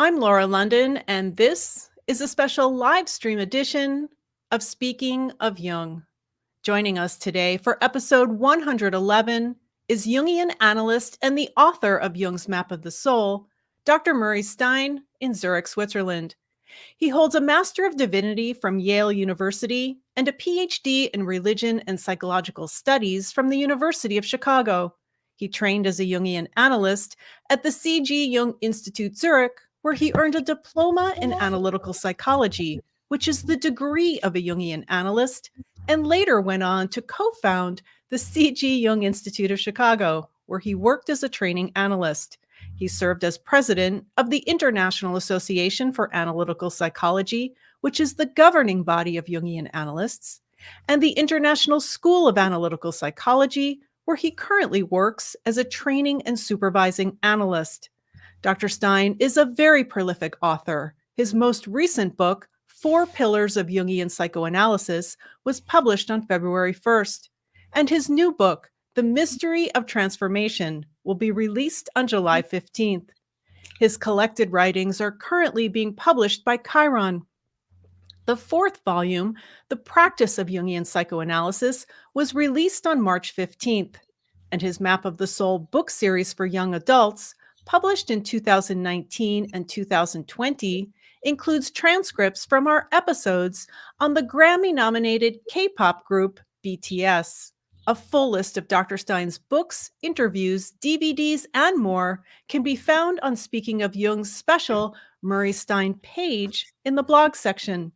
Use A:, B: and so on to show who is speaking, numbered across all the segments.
A: I'm Laura London, and this is a special live stream edition of Speaking of Jung. Joining us today for episode 111 is Jungian analyst and the author of Jung's Map of the Soul, Dr. Murray Stein in Zürich, Switzerland. He holds a Master of Divinity from Yale University and a Ph.D. in Religion and Psychological Studies from the University of Chicago. He trained as a Jungian analyst at the CG Jung Institute Zürich, where he earned a diploma in Analytical Psychology, which is the degree of a Jungian analyst, and later went on to co-found the CG Jung Institute of Chicago, where he worked as a training analyst. He served as president of the International Association for Analytical Psychology, which is the governing body of Jungian analysts, and the International School of Analytical Psychology, where he currently works as a training and supervising analyst. Dr. Stein is a very prolific author. His most recent book, 4 Pillars of Jungian Psychoanalysis, was published on February 1st. And his new book, The Mystery of Transformation, will be released on July 15th. His collected writings are currently being published by Chiron. The 4th volume, The Practice of Jungian Psychoanalysis, was released on March 15th. And his Map of the Soul book series for young adults, published in 2019 and 2020, includes transcripts from our episodes on the Grammy-nominated K-pop group BTS. A full list of Dr. Stein's books, interviews, DVDs, and more can be found on Speaking of Jung's special Murray Stein page in the blog section.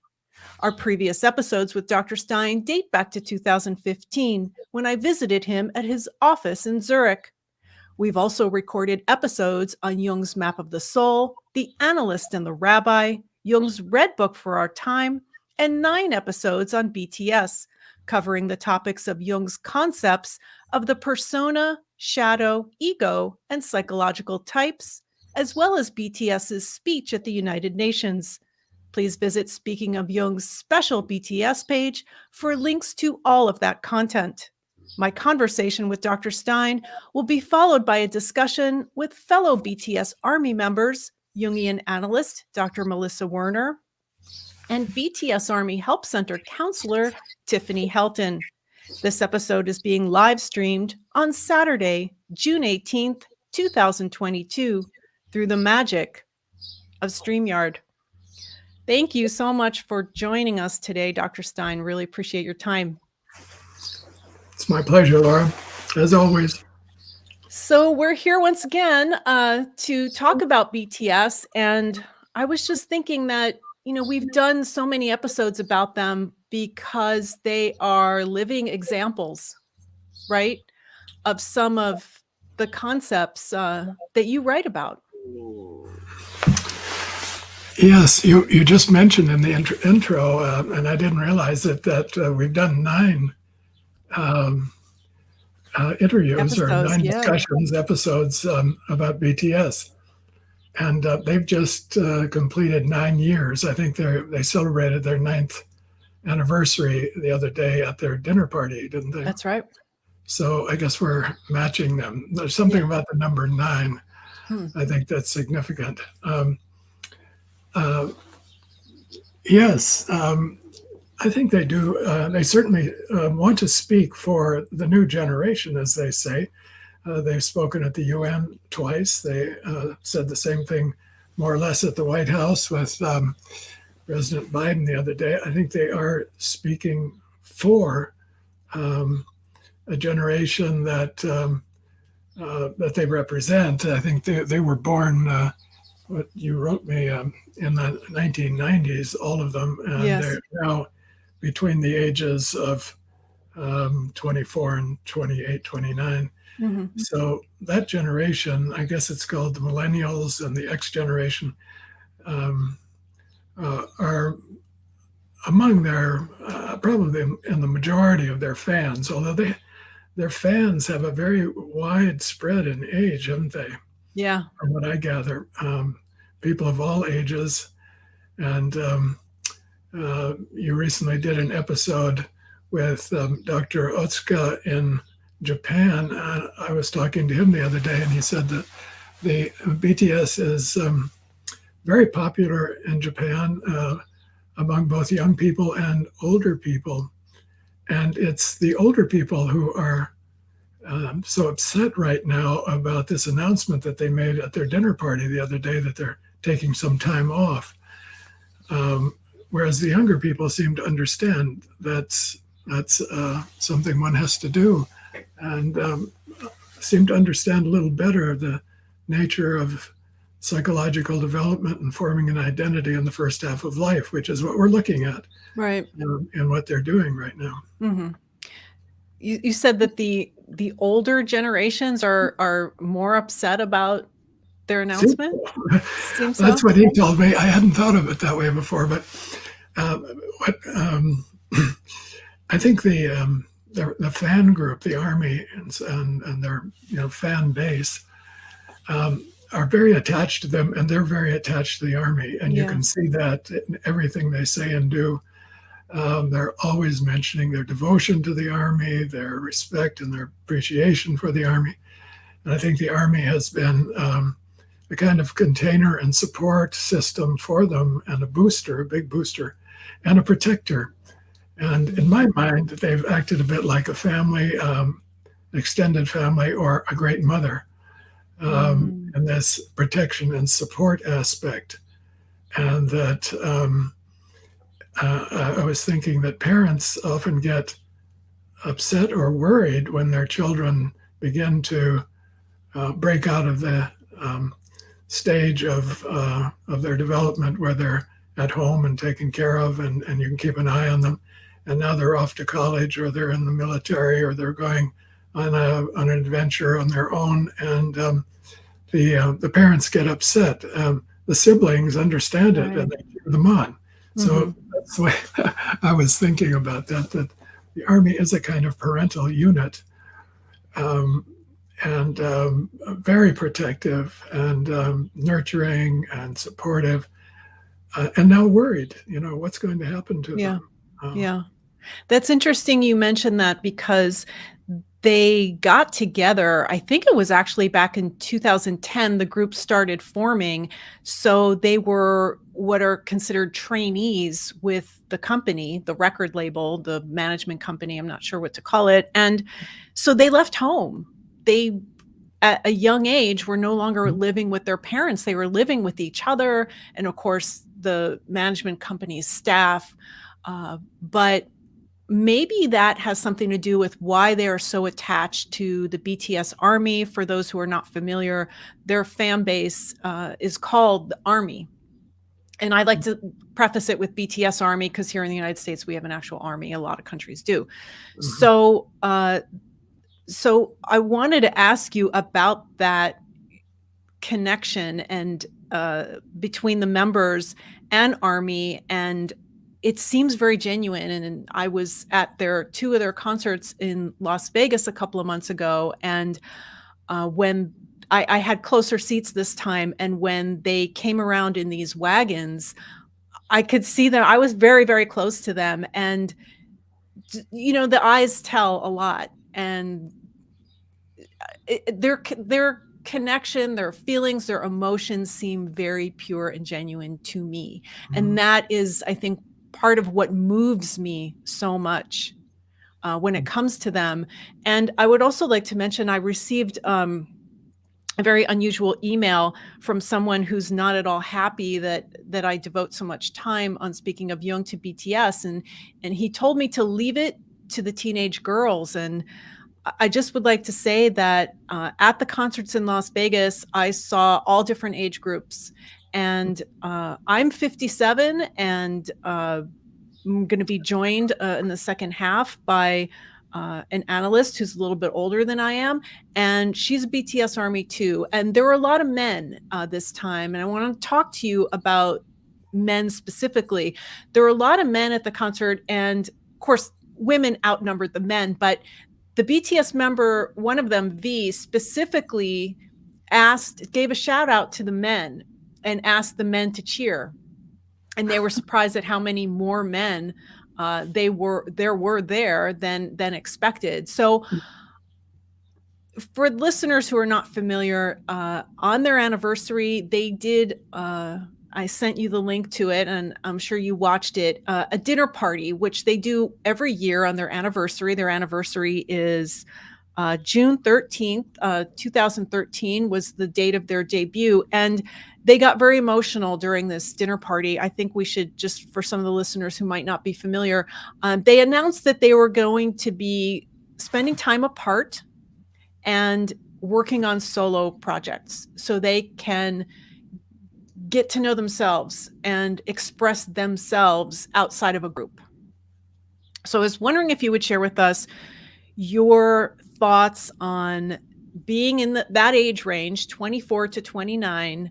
A: Our previous episodes with Dr. Stein date back to 2015, when I visited him at his office in Zurich. We've also recorded episodes on Jung's Map of the Soul, The Analyst and the Rabbi, Jung's Red Book for Our Time, and 9 episodes on BTS, covering the topics of Jung's concepts of the persona, shadow, ego, and psychological types, as well as BTS's speech at the United Nations. Please visit Speaking of Jung's special BTS page for links to all of that content. My conversation with Dr. Stein will be followed by a discussion with fellow BTS ARMY members, Jungian analyst Dr. Melissa Werner, and BTS ARMY Help Center counselor Tiffany Helton. This episode is being live streamed on Saturday, June 18th, 2022, through the magic of StreamYard. Thank you so much for joining us today, Dr. Stein. Really appreciate your time.
B: It's my pleasure, Laura, as always.
A: So we're here once again to talk about BTS, and I was just thinking that, we've done so many episodes about them because they are living examples, right, of some of the concepts that you write about.
B: Yes, you just mentioned in the intro, and I didn't realize that we've done 9 interviews episodes, or 9 discussions, episodes about BTS. And they've just completed 9 years. I think they celebrated their 9th anniversary the other day at their dinner party, didn't they?
A: That's right. So
B: I guess we're matching them. There's something about the number 9. I think that's significant. Yes. I think they do. They certainly want to speak for the new generation, as they say. They've spoken at the UN twice. They said the same thing more or less at the White House with President Biden the other day. I think they are speaking for a generation that they represent. I think they were born, what you wrote me, in the 1990s, all of them. And they're now between the ages of 24 and 28, 29. Mm-hmm. So that generation, I guess it's called the millennials and the X generation, are among their, probably in the majority of their fans, although their fans have a very wide spread in age, haven't they?
A: Yeah.
B: From what I gather, people of all ages. And you recently did an episode with Dr. Otsuka in Japan. I was talking to him the other day, and he said that the BTS is very popular in Japan among both young people and older people. And it's the older people who are so upset right now about this announcement that they made at their dinner party the other day that they're taking some time off. Whereas the younger people seem to understand that's something one has to do, and seem to understand a little better the nature of psychological development and forming an identity in the first half of life, which is what we're looking at,
A: right?
B: And what they're doing right now.
A: Mm-hmm. You said that the older generations are more upset about their announcement. Seems
B: That's
A: so.
B: what he told me. I hadn't thought of it that way before, but I think the fan group, the Army, and their fan base are very attached to them, and they're very attached to the Army, and you can see that in everything they say and do. They're always mentioning their devotion to the Army, their respect and their appreciation for the Army. And I think the Army has been a kind of container and support system for them, and a booster, a big booster, and a protector. And in my mind, they've acted a bit like a family, extended family, or a great mother, in this protection and support aspect. And that I was thinking that parents often get upset or worried when their children begin to break out of the stage of their development where they're at home and taken care of, and you can keep an eye on them. And now they're off to college, or they're in the military, or they're going on an adventure on their own, and the parents get upset. The siblings understand it, and they cheer them on. So that's the way I was thinking about that the Army is a kind of parental unit, and very protective and nurturing and supportive, and now worried, what's going to happen to them.
A: Yeah. That's interesting you mentioned that, because they got together, I think it was actually back in 2010, the group started forming. So they were what are considered trainees with the company, the record label, the management company, I'm not sure what to call it. And so they left home. They, at a young age, were no longer living with their parents. They were living with each other, and of course, the management company's staff. But maybe that has something to do with why they are so attached to the BTS Army. For those who are not familiar, their fan base is called the Army. And I like to preface it with BTS Army because here in the United States, we have an actual army. A lot of countries do. So I wanted to ask you about that connection and between the members and Army, and it seems very genuine. And I was at two of their concerts in Las Vegas a couple of months ago, and when I had closer seats this time, and when they came around in these wagons, I could see them. I was very, very close to them, and the eyes tell a lot, and their connection, their feelings, their emotions seem very pure and genuine to me. And that is, I think, part of what moves me so much when it comes to them. And I would also like to mention, I received a very unusual email from someone who's not at all happy that I devote so much time on speaking of Jung to BTS. And he told me to leave it to the teenage girls. And I just would like to say that at the concerts in Las Vegas, I saw all different age groups. And I'm 57, and I'm going to be joined in the second half by an analyst who's a little bit older than I am. And she's a BTS Army too. And there were a lot of men this time. And I want to talk to you about men specifically. There were a lot of men at the concert. And of course, women outnumbered the men. But the BTS member, one of them, V, specifically gave a shout out to the men and asked the men to cheer. And they were surprised at how many more men there were there than expected. So for listeners who are not familiar, on their anniversary, they did, I I sent you the link to it, and I'm sure you watched it, a dinner party, which they do every year on their anniversary. Their anniversary is June 13th, 2013 was the date of their debut. And they got very emotional during this dinner party. I think we should, just for some of the listeners who might not be familiar, they announced that they were going to be spending time apart and working on solo projects so they can get to know themselves and express themselves outside of a group. So I was wondering if you would share with us your thoughts on being in that age range, 24 to 29.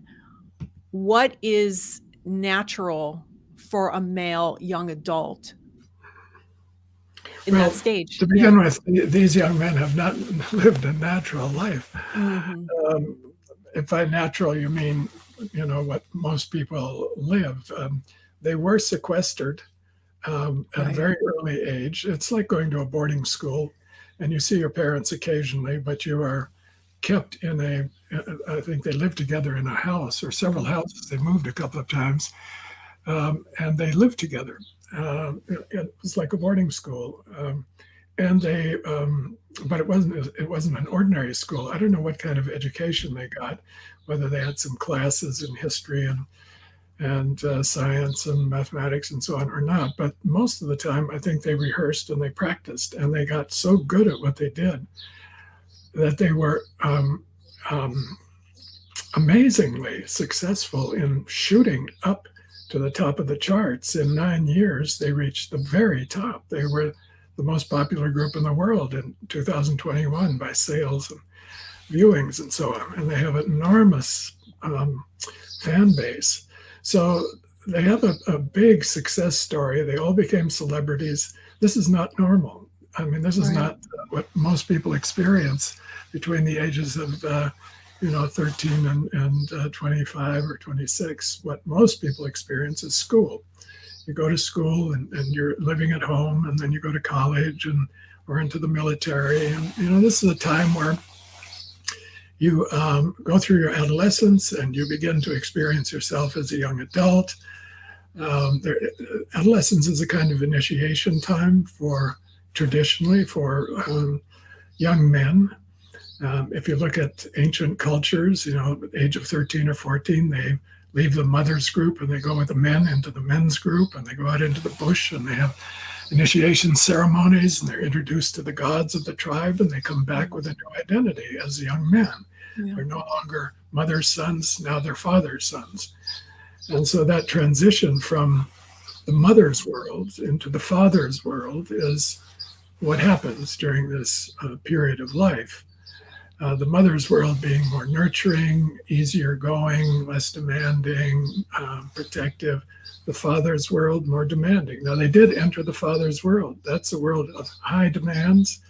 A: What is natural for a male young adult in that stage?
B: To begin with, these young men have not lived a natural life. If by natural you mean, what most people live, they were sequestered at a very early age. It's like going to a boarding school, and you see your parents occasionally, but you are kept in I think they lived together in a house or several houses. They moved a couple of times, and they lived together. It was like a boarding school, and they, but it wasn't an ordinary school. I don't know what kind of education they got, whether they had some classes in history and science and mathematics and so on or not. But most of the time, I think they rehearsed and they practiced, and they got so good at what they did that they were amazingly successful in shooting up to the top of the charts. In 9 years, they reached the very top. They were the most popular group in the world in 2021 by sales and viewings and so on. And they have an enormous fan base. So they have a big success story. They all became celebrities. This is not normal. I mean, this is not what most people experience between the ages of 13 and 25 or 26. What most people experience is school. You go to school and you're living at home, and then you go to college or into the military. And, this is a time where you go through your adolescence and you begin to experience yourself as a young adult. Adolescence is a kind of initiation time traditionally for young men. If you look at ancient cultures, at the age of 13 or 14, they leave the mother's group and they go with the men into the men's group, and they go out into the bush and they have initiation ceremonies, and they're introduced to the gods of the tribe, and they come back with a new identity as young men. They're no longer mother's sons, now they're father's sons. And so that transition from the mother's world into the father's world is what happens during this period of life. The mother's world being more nurturing, easier going, less demanding, protective. The father's world more demanding. Now, they did enter the father's world. That's a world of high demands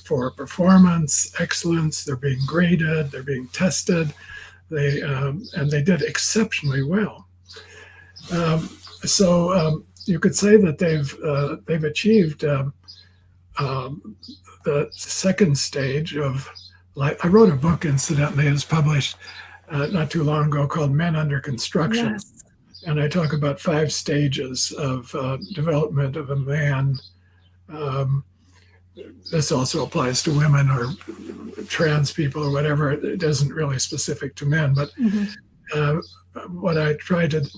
B: for performance, excellence. They're being graded, they're being tested, and they did exceptionally well. So you could say that they've achieved the second stage of life. I wrote a book, incidentally, it was published not too long ago, called Men Under Construction.
A: Yes.
B: And I talk about 5 stages of development of a man. This also applies to women or trans people or whatever. It isn't really specific to men. But what I try to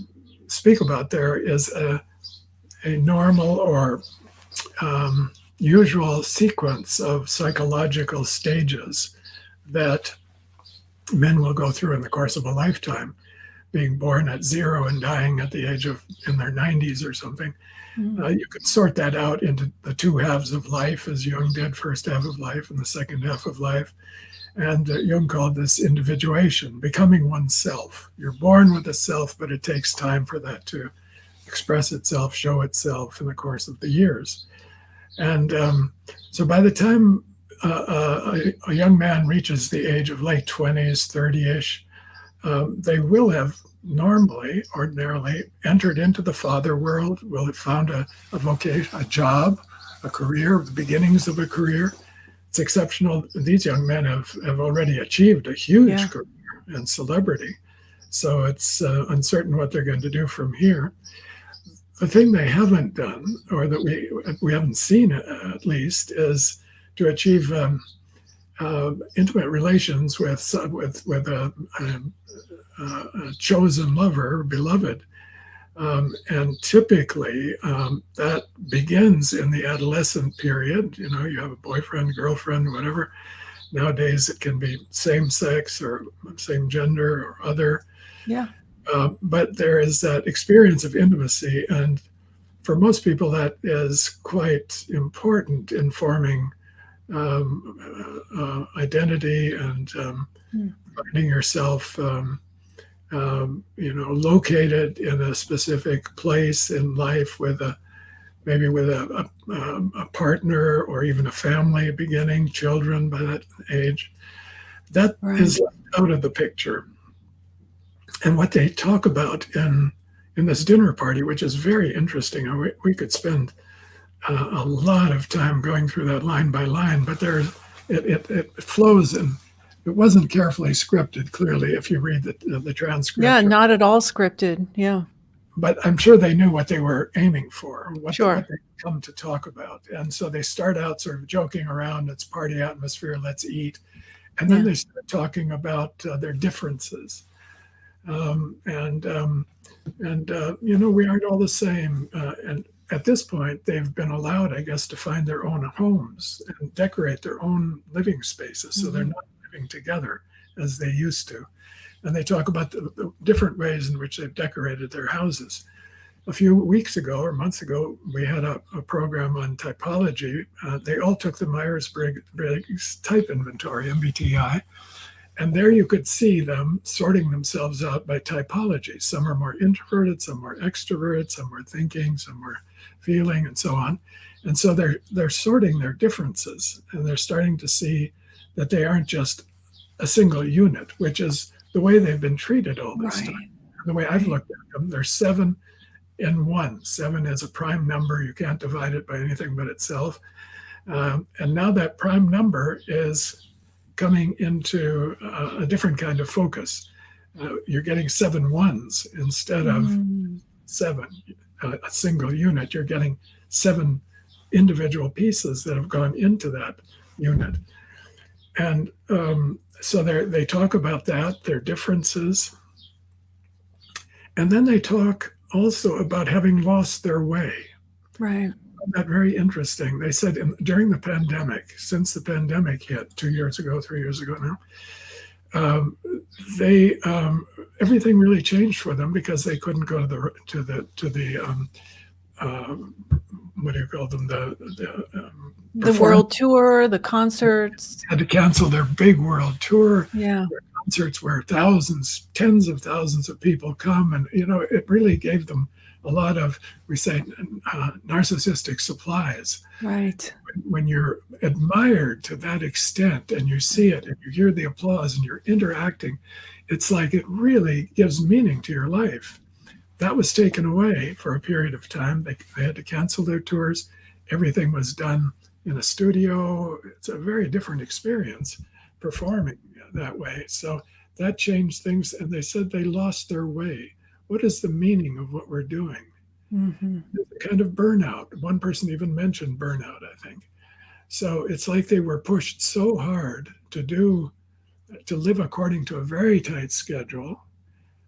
B: speak about there is a normal or usual sequence of psychological stages that men will go through in the course of a lifetime, being born at 0 and dying at the age of in their 90s or something. You could sort that out into the 2 halves of life, as Jung did, first half of life and the second half of life. And Jung called this individuation, becoming oneself. You're born with a self, but it takes time for that to express itself, show itself in the course of the years. And so by the time a young man reaches the age of late 20s, 30-ish, they will have ordinarily entered into the father world, will have found a vocation, a job, a career, the beginnings of a career. It's exceptional. These young men have already achieved a huge career and celebrity. So it's uncertain what they're going to do from here. The thing they haven't done, or that we haven't seen at least, is to achieve intimate relations with a chosen lover, beloved. And typically that begins in the adolescent period. You know, you have a boyfriend, girlfriend, whatever. Nowadays it can be same sex or same gender or other.
A: Yeah.
B: But there is that experience of intimacy. And for most people, that is quite important in forming identity and finding yourself located in a specific place in life with maybe with a partner or even a family beginning, children by that age. That is left out of the picture. And what they talk about in this dinner party, which is very interesting, we could spend a lot of time going through that line by line, but it flows, and it wasn't carefully scripted, clearly, if you read the transcript.
A: Yeah, not at all scripted. Yeah.
B: But I'm sure they knew what they were aiming for, what they come to talk about. And so they start out sort of joking around, it's party atmosphere, let's eat. And then they start talking about their differences. We aren't all the same. And at this point, they've been allowed, I guess, to find their own homes and decorate their own living spaces. So they're not living together as they used to. And they talk about the different ways in which they've decorated their houses. A few weeks ago or months ago, we had a program on typology. They all took the Myers-Briggs Type Inventory, MBTI. And there you could see them sorting themselves out by typology. Some are more introverted, some more extroverted, some were thinking, some were feeling, and so on. And so they're sorting their differences, and they're starting to see that they aren't just a single unit, which is the way they've been treated all this time. The way I've looked at them, they're 7 in 1. 7 is a prime number. You can't divide it by anything but itself. And now that prime number is coming into a different kind of focus. You're getting 7 ones instead of 7, a single unit. You're getting 7 individual pieces that have gone into that unit. And so they talk about that, their differences. And then they talk also about having lost their way.
A: Right.
B: That very interesting. They said during the pandemic, since the pandemic hit 2 years ago, 3 years ago now, everything really changed for them because they couldn't go to the what do you call them,
A: the world tour, the concerts.
B: Had to cancel their big world tour.
A: Yeah.
B: Their concerts where thousands, tens of thousands of people come, and it really gave them a lot of, we say, narcissistic supplies.
A: Right.
B: When you're admired to that extent and you see it and you hear the applause and you're interacting, it's like it really gives meaning to your life. That was taken away for a period of time. They had to cancel their tours. Everything was done in a studio. It's a very different experience performing that way. So that changed things. And they said they lost their way. What is the meaning of what we're doing?
A: Mm-hmm.
B: A kind of burnout. One person even mentioned burnout, I think. So it's like they were pushed so hard to live according to a very tight schedule,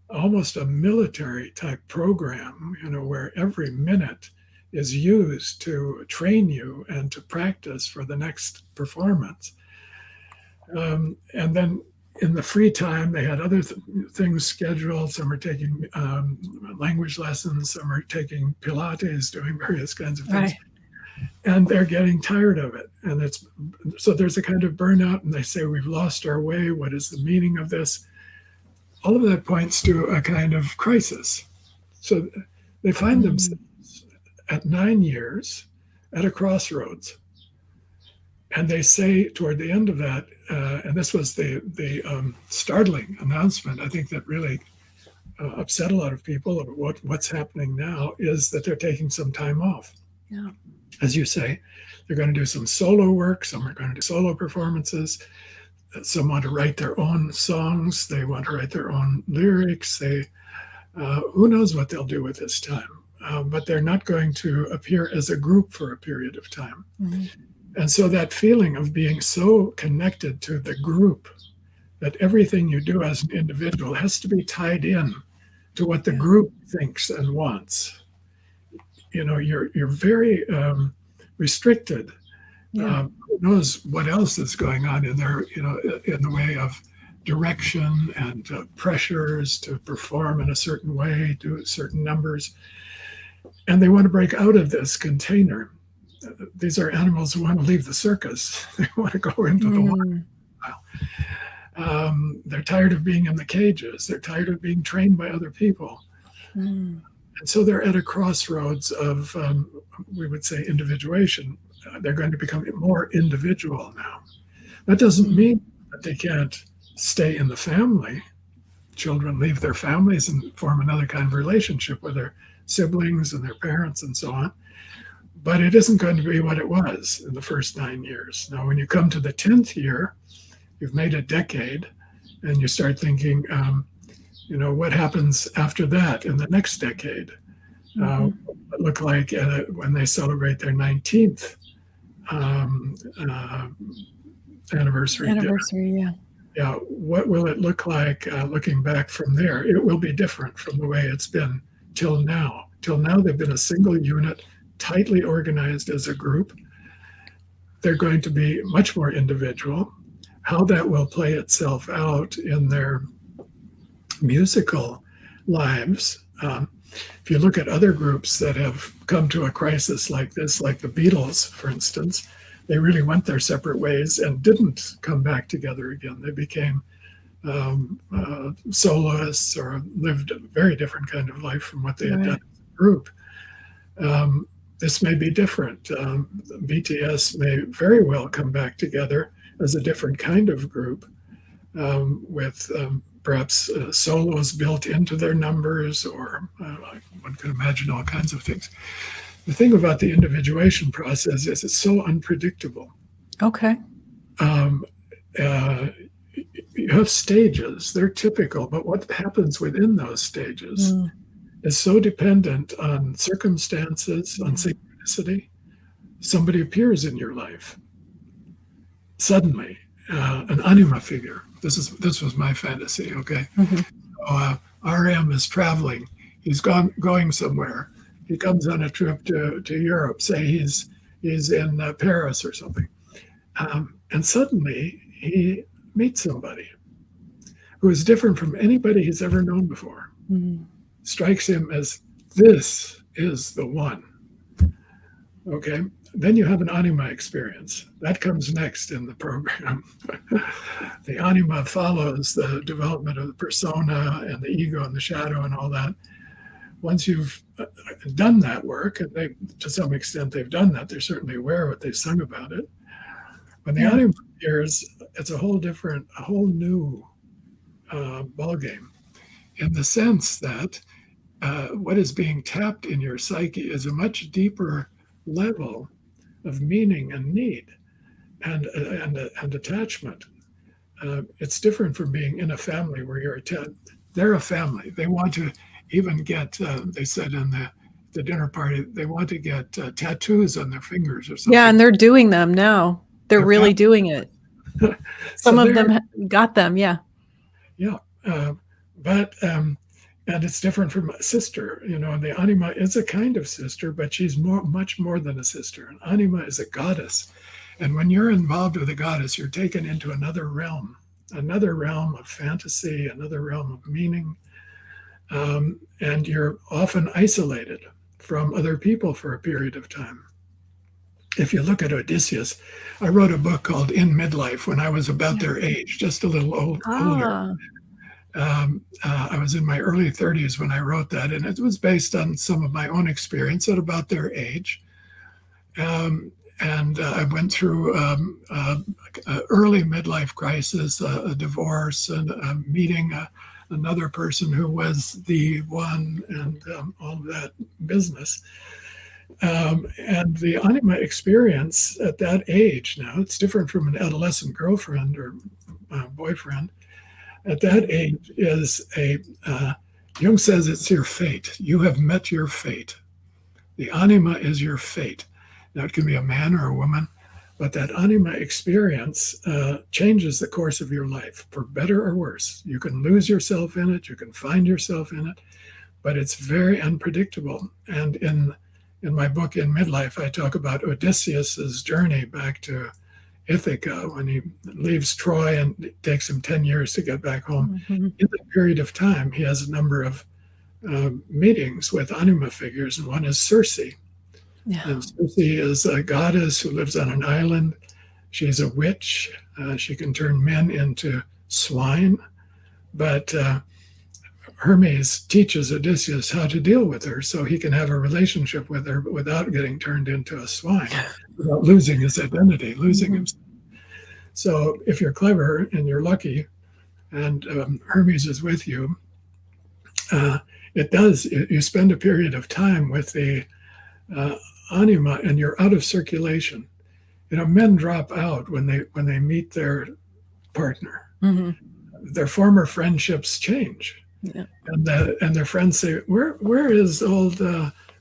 B: almost a military type program, where every minute is used to train you and to practice for the next performance. And then in the free time, they had other things scheduled. Some are taking language lessons, some are taking Pilates, doing various kinds of things. Right. And they're getting tired of it. And so there's a kind of burnout, and they say, we've lost our way. What is the meaning of this? All of that points to a kind of crisis. So they find themselves at 9 years at a crossroads. And they say toward the end of that, and this was the startling announcement, I think that really upset a lot of people about what's happening now, is that they're taking some time off.
A: Yeah.
B: As you say, they're going to do some solo work, some are going to do solo performances. Some want to write their own songs. They want to write their own lyrics. Who knows what they'll do with this time? But they're not going to appear as a group for a period of time. Mm-hmm. And so that feeling of being so connected to the group that everything you do as an individual has to be tied in to what the group thinks and wants. You're very restricted. Who knows what else is going on in there, in the way of direction and pressures to perform in a certain way, do certain numbers. And they want to break out of this container. These are animals who want to leave the circus. They want to go into the wild. They're tired of being in the cages. They're tired of being trained by other people. And so they're at a crossroads of, we would say, individuation. They're going to become more individual now. That doesn't mean that they can't stay in the family. Children leave their families and form another kind of relationship with their siblings and their parents and so on. But it isn't going to be what it was in the first 9 years. Now, when you come to the 10th year, you've made a decade, and you start thinking, what happens after that in the next decade? What it look like when they celebrate their 19th anniversary. Yeah. What will it look like looking back from there? It will be different from the way it's been till now. Till now, they've been a single unit, tightly organized as a group. They're going to be much more individual. How that will play itself out in their musical lives. If you look at other groups that have come to a crisis like this, like the Beatles, for instance, they really went their separate ways and didn't come back together again. They became soloists or lived a very different kind of life from what they had done as a group. This may be different. BTS may very well come back together as a different kind of group with perhaps solos built into their numbers, or one can imagine all kinds of things. The thing about the individuation process is it's so unpredictable.
A: Okay.
B: You have stages, they're typical, but what happens within those stages is so dependent on circumstances, on synchronicity. Somebody appears in your life suddenly, an anima figure. This was my fantasy, okay? RM is traveling. He's going somewhere. He comes on a trip to Europe. Say he's in Paris or something. And suddenly he meets somebody who is different from anybody he's ever known before. Strikes him as, this is the one. Okay? Then you have an anima experience. That comes next in the program. The anima follows the development of the persona and the ego and the shadow and all that. Once you've done that work, and to some extent they've done that, they're certainly aware of it, they've sung about it. When the anima appears, it's a whole new ballgame, in the sense that what is being tapped in your psyche is a much deeper level of meaning and need and attachment. It's different from being in a family where you're they're a family. They want to even get, they said in the dinner party, they want to get tattoos on their fingers or something.
A: Yeah, and they're doing them now. They're really doing it. Some of them got them, yeah.
B: Yeah, and it's different from a sister. The anima is a kind of sister, but she's much more than a sister. An anima is a goddess. And when you're involved with a goddess, you're taken into another realm of fantasy, another realm of meaning. And you're often isolated from other people for a period of time. If you look at Odysseus, I wrote a book called In Midlife when I was about their age, just a little older. I was in my early 30s when I wrote that, and it was based on some of my own experience at about their age. And I went through early midlife crisis, a divorce, and meeting another person who was the one, and all of that business. And the anima experience at that age now, it's different from an adolescent girlfriend or boyfriend. At that age is Jung says it's your fate. You have met your fate. The anima is your fate. Now, it can be a man or a woman, but that anima experience changes the course of your life, for better or worse. You can lose yourself in it, you can find yourself in it, but it's very unpredictable. And in my book, In Midlife, I talk about Odysseus's journey back to Ithaca when he leaves Troy, and it takes him 10 years to get back home. In that period of time, he has a number of meetings with anima figures, and one is Circe.
A: Yeah.
B: And Circe is a goddess who lives on an island. She's a witch. She can turn men into swine. But Hermes teaches Odysseus how to deal with her so he can have a relationship with her without getting turned into a swine, without losing his identity, losing himself. So if you're clever and you're lucky and Hermes is with you, you spend a period of time with the anima and you're out of circulation. Men drop out when they meet their partner. Their former friendships change. Yeah. And their friends say, where is old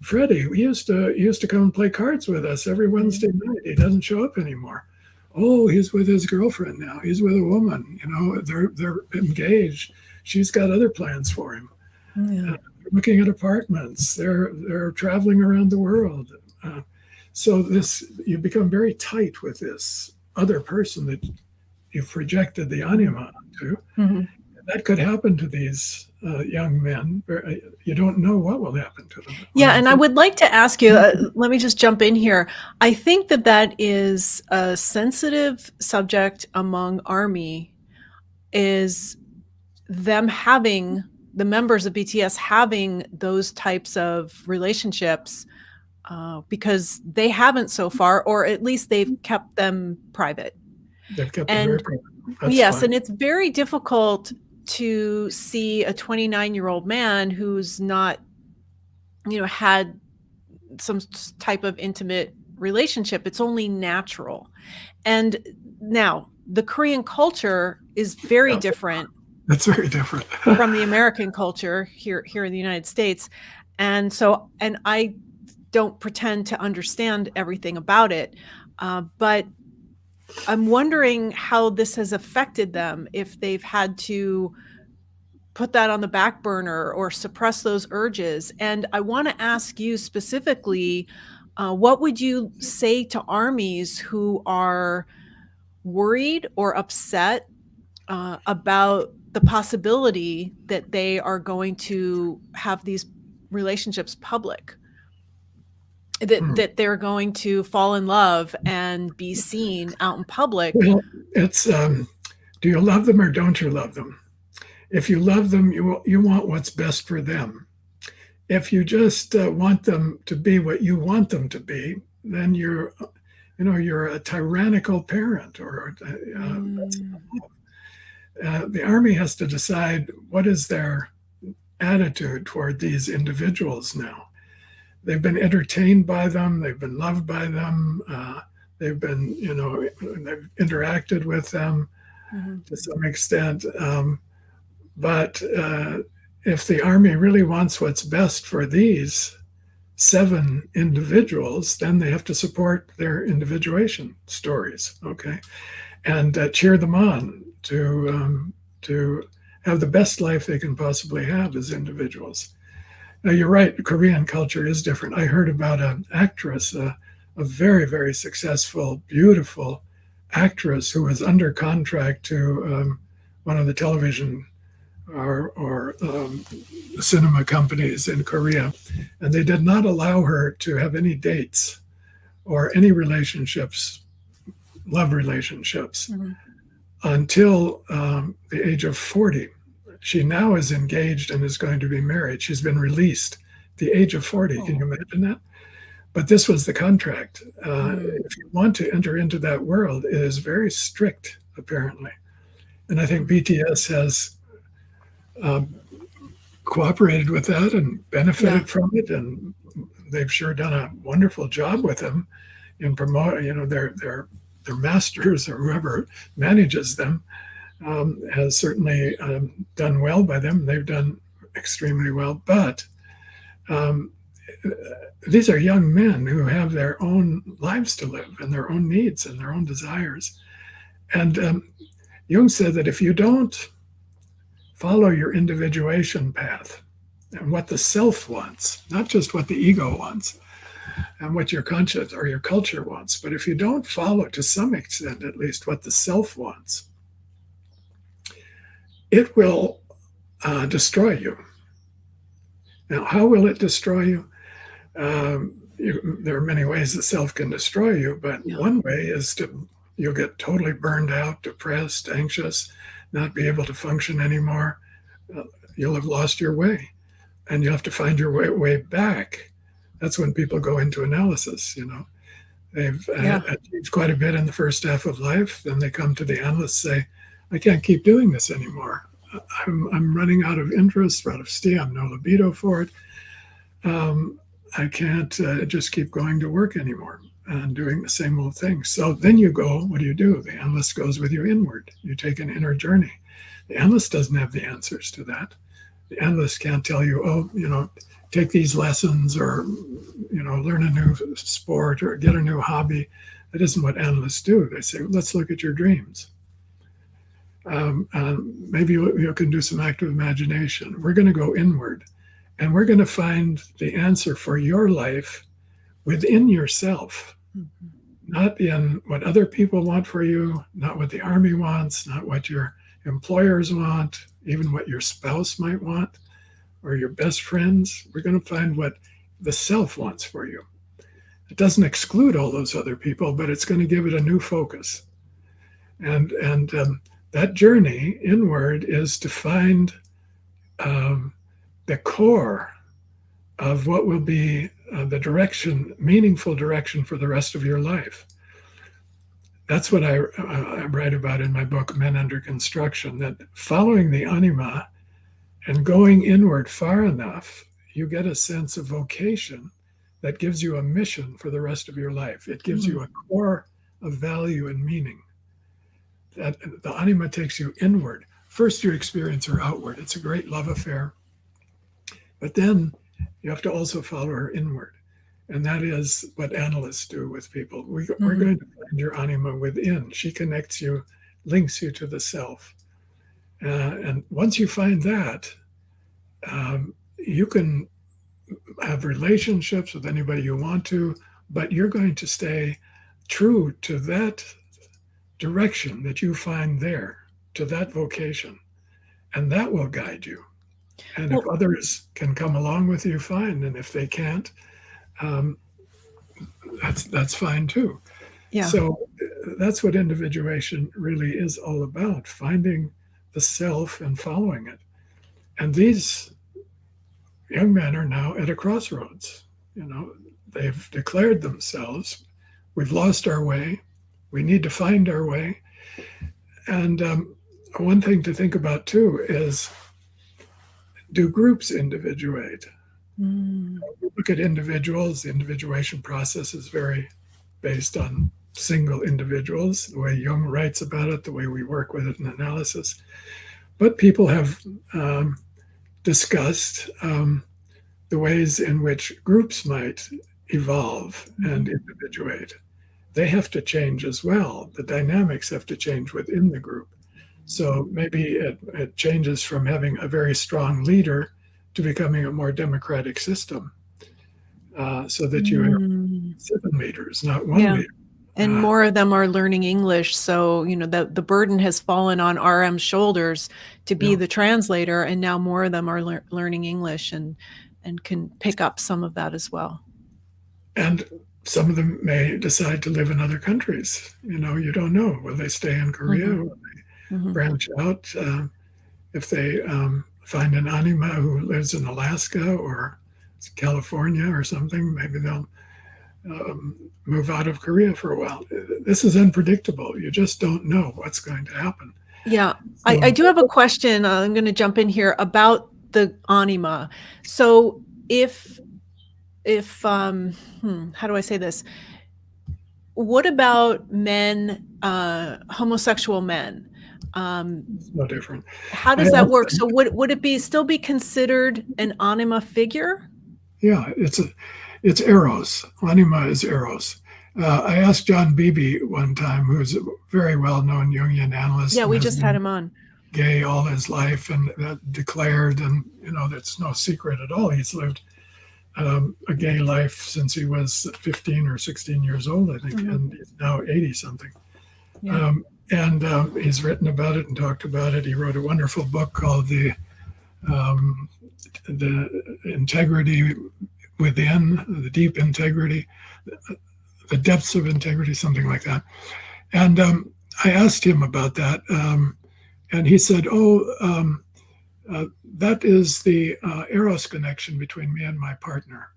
B: Freddie? He used to come and play cards with us every Wednesday night. He doesn't show up anymore. Oh, he's with his girlfriend now. He's with a woman. They're engaged. She's got other plans for him. They're looking at apartments. They're traveling around the world. So you become very tight with this other person that you've projected the anima onto. That could happen to these young men. You don't know what will happen to them.
A: Yeah, and I would like to ask you, let me just jump in here. I think that is a sensitive subject among ARMY, is them having, the members of BTS having those types of relationships because they haven't so far, or at least they've kept them private.
B: They've kept them very private.
A: Yes, fine. And it's very difficult to see a 29-year-old man who's not, had some type of intimate relationship. It's only natural. And now the Korean culture is very different.
B: That's very different
A: from the American culture here in the United States. And I don't pretend to understand everything about it, but I'm wondering how this has affected them, if they've had to put that on the back burner or suppress those urges. And I want to ask you specifically, what would you say to ARMYs who are worried or upset about the possibility that they are going to have these relationships public? That they're going to fall in love and be seen out in public.
B: Well, it's do you love them or don't you love them? If you love them, you want what's best for them. If you just want them to be what you want them to be, then you're a tyrannical parent. Or the ARMY has to decide what is their attitude toward these individuals now. They've been entertained by them. They've been loved by them. They've been, they've interacted with them to some extent. But if the ARMY really wants what's best for these 7 individuals, then they have to support their individuation stories, okay, and cheer them on to have the best life they can possibly have as individuals. Now, you're right, Korean culture is different. I heard about an actress, a very, very successful, beautiful actress who was under contract to one of the television or cinema companies in Korea, and they did not allow her to have any dates or any relationships, love relationships, until the age of 40. She now is engaged and is going to be married. She's been released at the age of 40. Can you imagine that? But this was the contract. If you want to enter into that world, it is very strict, apparently. And I think BTS has cooperated with that and benefited from it. And they've sure done a wonderful job with them in promoting, their masters or whoever manages them has certainly done well by them. They've done extremely well, but these are young men who have their own lives to live and their own needs and their own desires. And Jung said that if you don't follow your individuation path and what the self wants, not just what the ego wants and what your conscience or your culture wants, but if you don't follow to some extent at least what the self wants, it will destroy you. Now, how will it destroy you? There are many ways the self can destroy you, but one way is you'll get totally burned out, depressed, anxious, not be able to function anymore. You'll have lost your way, and you have to find your way back. That's when people go into analysis. They've achieved quite a bit in the first half of life. Then they come to the analyst, say, I can't keep doing this anymore. I'm running out of interest, out of steam, no libido for it. I can't just keep going to work anymore and doing the same old thing. So then you go, what do? The analyst goes with you inward. You take an inner journey. The analyst doesn't have the answers to that. The analyst can't tell you, take these lessons or, learn a new sport or get a new hobby. That isn't what analysts do. They say, let's look at your dreams. Maybe you can do some active imagination. We're going to go inward, and we're going to find the answer for your life within yourself, not in what other people want for you, not what the Army wants, not what your employers want, even what your spouse might want or your best friends. We're going to find what the self wants for you. It doesn't exclude all those other people, but it's going to give it a new focus. And that journey inward is to find the core of what will be the meaningful direction for the rest of your life. That's what I write about in my book, Men Under Construction, that following the anima and going inward far enough, you get a sense of vocation that gives you a mission for the rest of your life. It gives you a core of value and meaning. That the anima takes you inward. First, you experience her outward. It's a great love affair. But then you have to also follow her inward. And that is what analysts do with people. We're going to find your anima within. She connects you, links you to the self. And once you find that, you can have relationships with anybody you want to, but you're going to stay true to that direction that you find there, to that vocation, and that will guide you. And if others can come along with you, fine. And if they can't, that's fine too. Yeah. So that's what individuation really is all about, finding the self and following it. And these young men are now at a crossroads. They've declared themselves, we've lost our way. We need to find our way. And one thing to think about too is, do groups individuate? We look at individuals. The individuation process is very based on single individuals, the way Jung writes about it, the way we work with it in analysis. But people have discussed the ways in which groups might evolve and individuate. They have to change as well. The dynamics have to change within the group. So maybe it changes from having a very strong leader to becoming a more democratic system, so that you have 7 leaders, not one leader.
A: And more of them are learning English. So, the burden has fallen on RM's shoulders to be the translator. And now more of them are learning English and can pick up some of that as well.
B: And some of them may decide to live in other countries. You don't know. Will they stay in Korea? Will they branch out? If they find an anima who lives in Alaska or California or something, maybe they'll move out of Korea for a while. This is unpredictable. You just don't know what's going to happen.
A: Yeah. So, I do have a question. I'm going to jump in here about the anima. So if how do I say this? What about men, homosexual men?
B: It's no different.
A: How does that work? So would it still be considered an anima figure?
B: Yeah, it's Eros. Anima is Eros. I asked John Beebe one time, who's a very well-known Jungian analyst.
A: Yeah, we just had him on.
B: Gay all his life and declared, and that's no secret at all. He's lived a gay life since he was 15 or 16 years old, I think, and he's now 80 something. Yeah. He's written about it and talked about it. He wrote a wonderful book called the Integrity Within, the Deep Integrity, the Depths of Integrity, something like that. And I asked him about that, and he said, that is the Eros connection between me and my partner.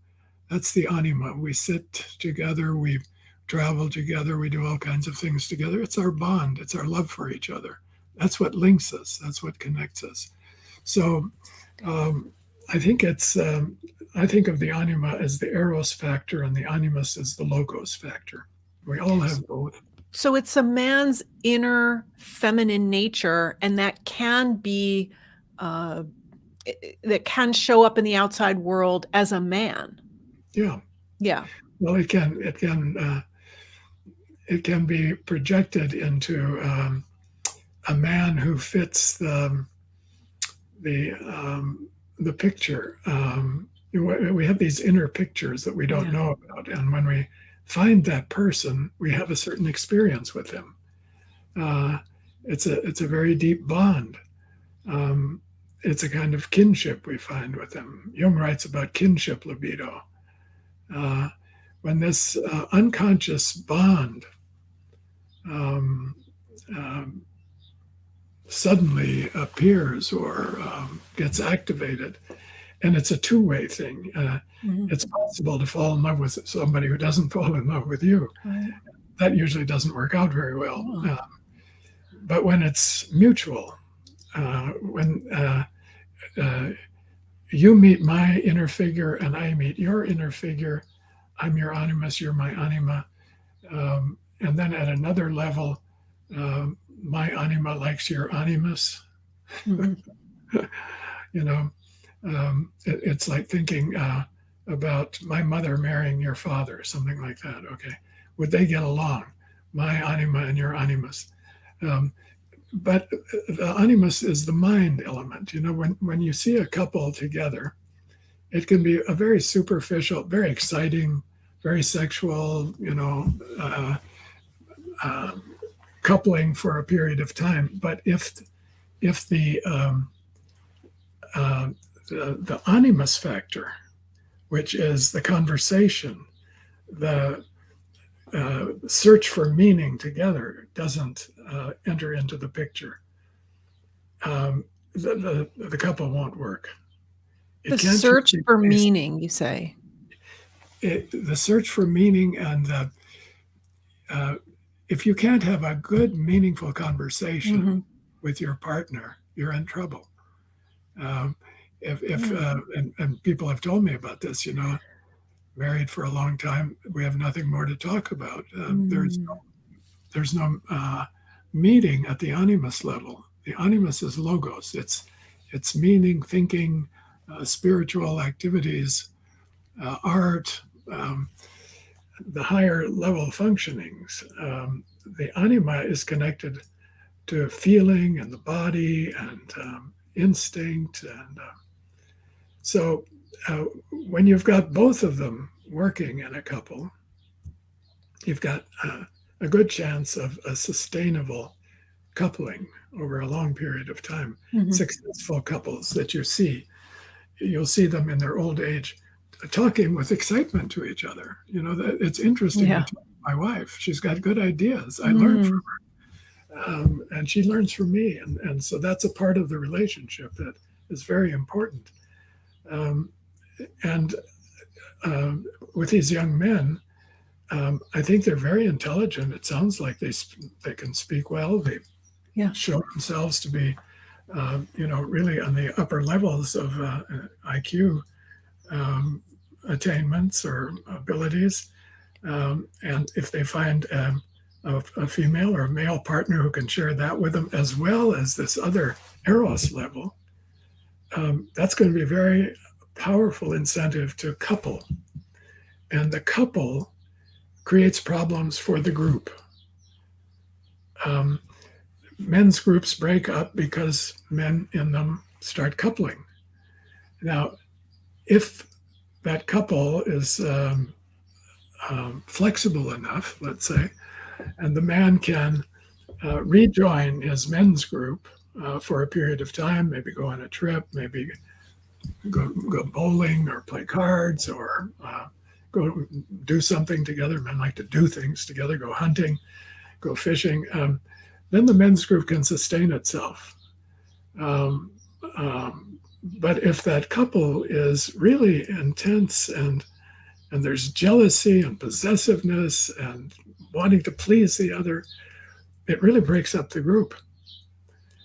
B: That's the anima. We sit together, we travel together, we do all kinds of things together. It's our bond, it's our love for each other. That's what links us, that's what connects us. So I think I think of the anima as the Eros factor and the animus as the logos factor. We all have both.
A: So it's a man's inner feminine nature, and that can be that can show up in the outside world as a man.
B: Yeah.
A: Yeah.
B: Well, it can be projected into a man who fits the picture. We have these inner pictures that we don't know about, and when we find that person, we have a certain experience with him. It's a very deep bond. It's a kind of kinship we find with him. Jung writes about kinship libido. When this unconscious bond suddenly appears or gets activated, and it's a two-way thing. It's possible to fall in love with somebody who doesn't fall in love with you. Right. That usually doesn't work out very well. Oh. But when it's mutual, when you meet my inner figure and I meet your inner figure, I'm your animus, you're my anima. And then at another level, my anima likes your animus. It's like thinking about my mother marrying your father, something like that. Okay, would they get along? My anima and your animus. But the animus is the mind element. When you see a couple together, it can be a very superficial, very exciting, very sexual, coupling for a period of time. But if the animus factor, which is the conversation, the search for meaning together, doesn't enter into the picture, the couple won't work.
A: The search for meaning, you say?
B: The search for meaning, and if you can't have a good, meaningful conversation with your partner, you're in trouble. And people have told me about this, married for a long time, we have nothing more to talk about. There's no meeting at the animus level. The animus is logos. It's meaning, thinking, spiritual activities, art, the higher level functionings. The anima is connected to feeling and the body and instinct. And so when you've got both of them working in a couple, you've got a good chance of a sustainable coupling over a long period of time. Successful couples that you'll see them in their old age talking with excitement to each other. It's interesting to talk to my wife. She's got good ideas. I learn from her. And she learns from me. And so that's a part of the relationship that is very important. And with these young men, I think they're very intelligent. It sounds like they can speak well. They show themselves to be, really on the upper levels of IQ attainments or abilities. And if they find a female or a male partner who can share that with them, as well as this other eros level, that's going to be a very powerful incentive to couple. And the couple creates problems for the group. Men's groups break up because men in them start coupling. Now, if that couple is flexible enough, let's say, and the man can rejoin his men's group for a period of time, maybe go on a trip, maybe go bowling or play cards or go do something together. Men like to do things together, go hunting, go fishing. Then the men's group can sustain itself. But if that couple is really intense and there's jealousy and possessiveness and wanting to please the other, it really breaks up the group.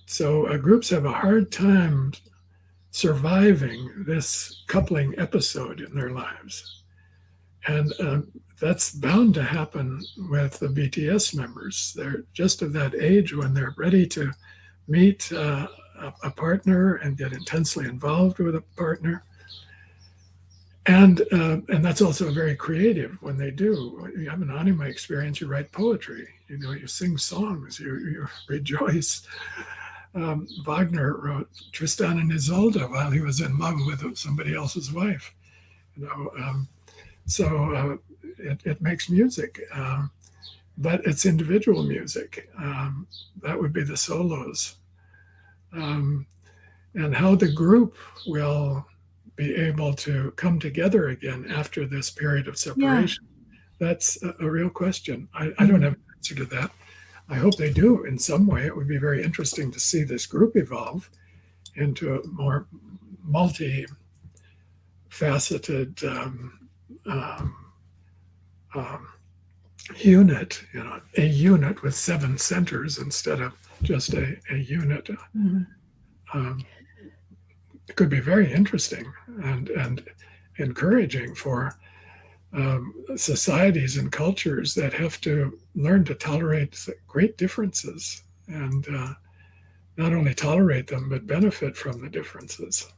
B: So groups have a hard time surviving this coupling episode in their lives. And that's bound to happen with the BTS members. They're just of that age when they're ready to meet a partner and get intensely involved with a partner. And that's also very creative when they do. You have an anima experience, you write poetry, you sing songs, you rejoice. Wagner wrote Tristan and Isolde while he was in love with somebody else's wife. So it makes music, but it's individual music. That would be the solos. And how the group will be able to come together again after this period of separation, that's a real question. I don't have an answer to that. I hope they do in some way. It would be very interesting to see this group evolve into a more multi-faceted unit, a unit with 7 centers instead of just a unit. It could be very interesting and encouraging for societies and cultures that have to learn to tolerate great differences and not only tolerate them, but benefit from the differences.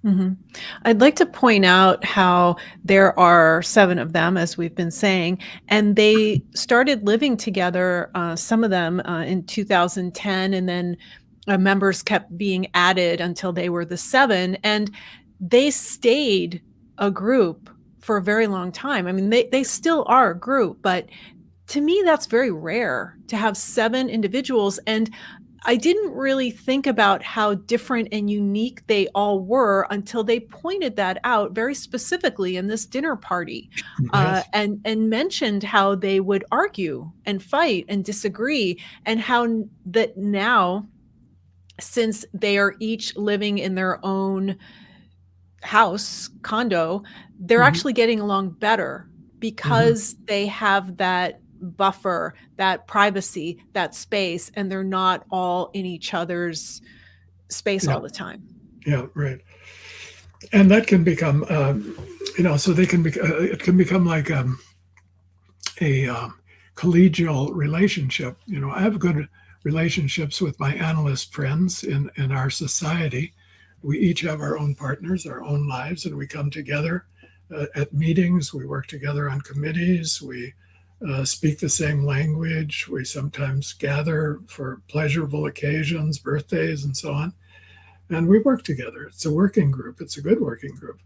A: I'd like to point out how there are 7 of them, as we've been saying, and they started living together, some of them in 2010, and then members kept being added until they were the 7, and they stayed a group for a very long time. I mean, they still are a group, but to me, that's very rare to have 7 individuals. And I didn't really think about how different and unique they all were until they pointed that out very specifically in this dinner party,
B: Yes.
A: and mentioned how they would argue and fight and disagree, and how that now, since they are each living in their own house, condo, they're actually getting along better because they have that buffer, that privacy, that space, and they're not all in each other's space all the time.
B: Yeah, right. And that can become, so they can it can become like a collegial relationship. I have good relationships with my analyst friends in our society. We each have our own partners, our own lives, and we come together at meetings. We work together on committees. We speak the same language. We sometimes gather for pleasurable occasions, birthdays, and so on. And we work together. It's a working group. It's a good working group.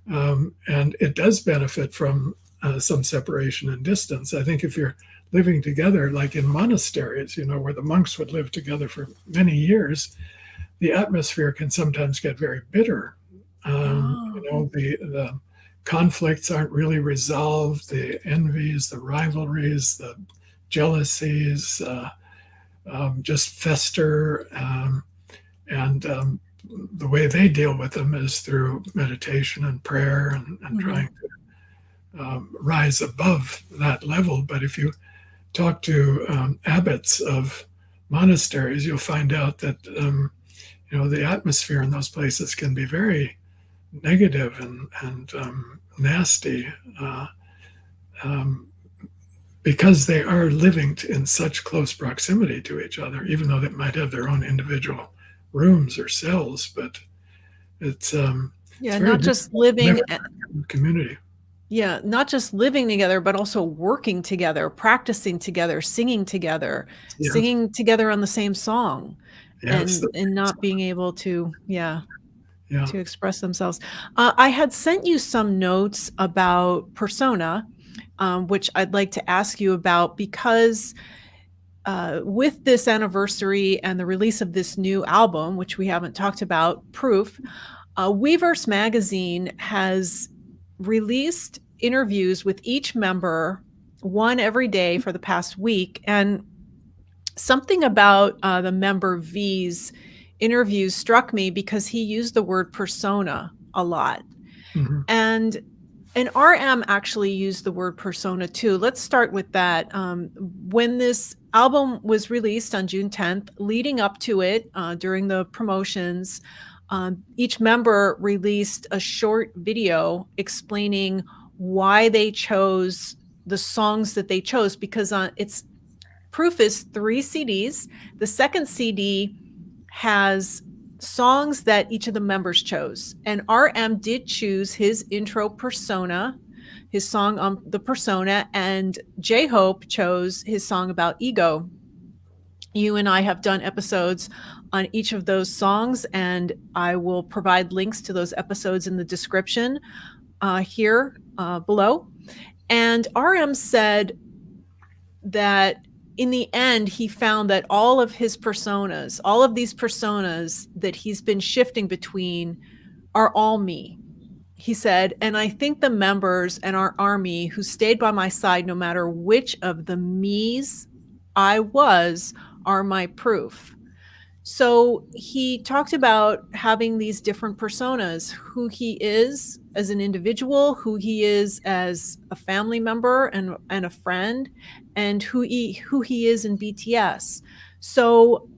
B: And it does benefit from some separation and distance. I think if you're living together, like in monasteries, where the monks would live together for many years, the atmosphere can sometimes get very bitter. The conflicts aren't really resolved. The envies, the rivalries, the jealousies just fester. And the way they deal with them is through meditation and prayer and trying to rise above that level. But if you talk to abbots of monasteries, you'll find out that the atmosphere in those places can be very negative and nasty. because they are living in such close proximity to each other, even though they might have their own individual rooms or cells, but it's very
A: not just living,
B: community.
A: yeah, not just living together, but also working together, practicing together, singing together,
B: Yes.
A: singing together on the same song,
B: Yes.
A: and not being able to,
B: Yeah.
A: to express themselves. I had sent you some notes about persona, which I'd like to ask you about, because with this anniversary and the release of this new album, which we haven't talked about, Proof, Weverse Magazine has released interviews with each member, one every day for the past week. And something about the member V's interviews struck me, because he used the word persona a lot.
B: Mm-hmm.
A: And RM actually used the word persona too. Let's start with that. When this album was released on June 10th, leading up to it, during the promotions, each member released a short video explaining why they chose the songs that they chose, because Proof is 3 CDs. The second CD has songs that each of the members chose. And RM did choose his intro persona, his song on the persona, and J-Hope chose his song about ego. You and I have done episodes on each of those songs, and I will provide links to those episodes in the description here below. And RM said that in the end, he found that all of these personas that he's been shifting between, are all me. He said, and I think the members and our army who stayed by my side, no matter which of the me's I was, are my proof. So he talked about having these different personas, who he is as an individual, who he is as a family member and a friend, and who he is in BTS. So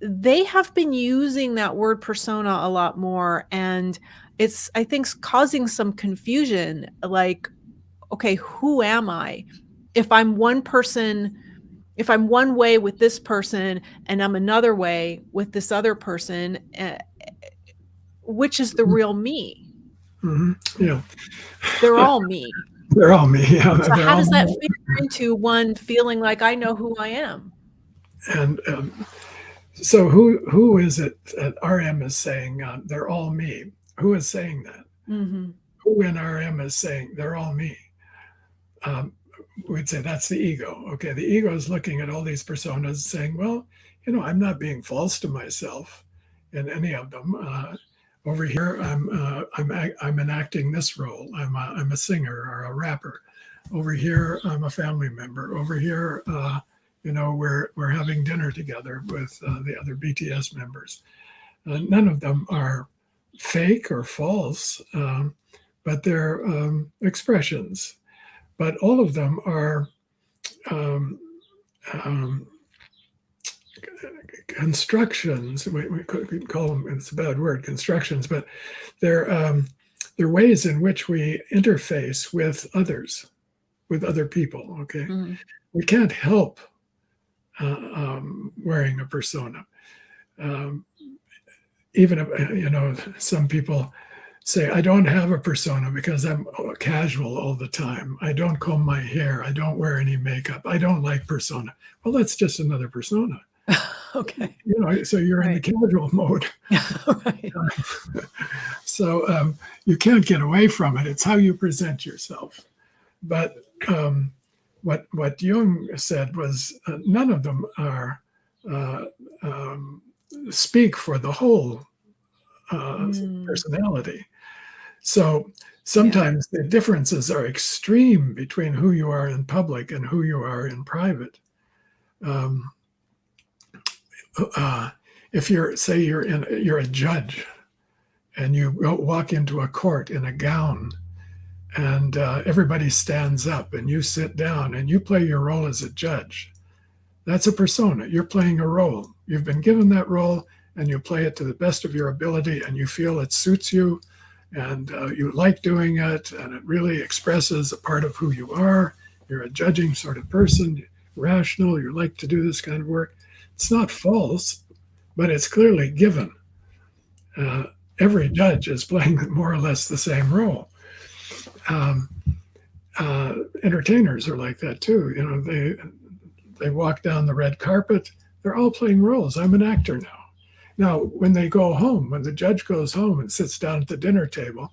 A: they have been using that word persona a lot more, and it's, I think, causing some confusion. Like, okay, who am I? If I'm one person, if I'm one way with this person and I'm another way with this other person, which is the real me?
B: Mm-hmm. Yeah.
A: They're all me.
B: They're all me. Yeah.
A: So how does that figure into one feeling like I know who I am?
B: And so who is it that RM is saying they're all me? Who is saying that?
A: Mm-hmm.
B: Who in RM is saying they're all me? We'd say that's the ego. Okay, the ego is looking at all these personas saying, well, I'm not being false to myself in any of them. Over here, I'm enacting this role. I'm a singer or a rapper. Over here, I'm a family member. Over here, we're having dinner together with the other BTS members. None of them are fake or false, but they're expressions. But all of them are constructions. We could call them, it's a bad word, constructions, but they're ways in which we interface with others, with other people. Okay,
A: Mm-hmm.
B: We can't help wearing a persona. Even if, some people say, I don't have a persona because I'm casual all the time. I don't comb my hair. I don't wear any makeup. I don't like persona. Well, that's just another persona.
A: Okay.
B: So you're in the casual mode.
A: Right.
B: So you can't get away from it. It's how you present yourself. But what Jung said was none of them are speak for the whole personality. So sometimes the differences are extreme between who you are in public and who you are in private. If you're a judge and you walk into a court in a gown and everybody stands up and you sit down and you play your role as a judge, that's a persona. You're playing a role. You've been given that role and you play it to the best of your ability and you feel it suits you and you like doing it and it really expresses a part of who you are. you're a judging sort of person, rational, you like to do this kind of work. It's not false, but it's clearly given. Every judge is playing more or less the same role. Entertainers are like that too. You know, they walk down the red carpet. They're all playing roles. I'm an actor now. Now, when they go home, when the judge goes home and sits down at the dinner table,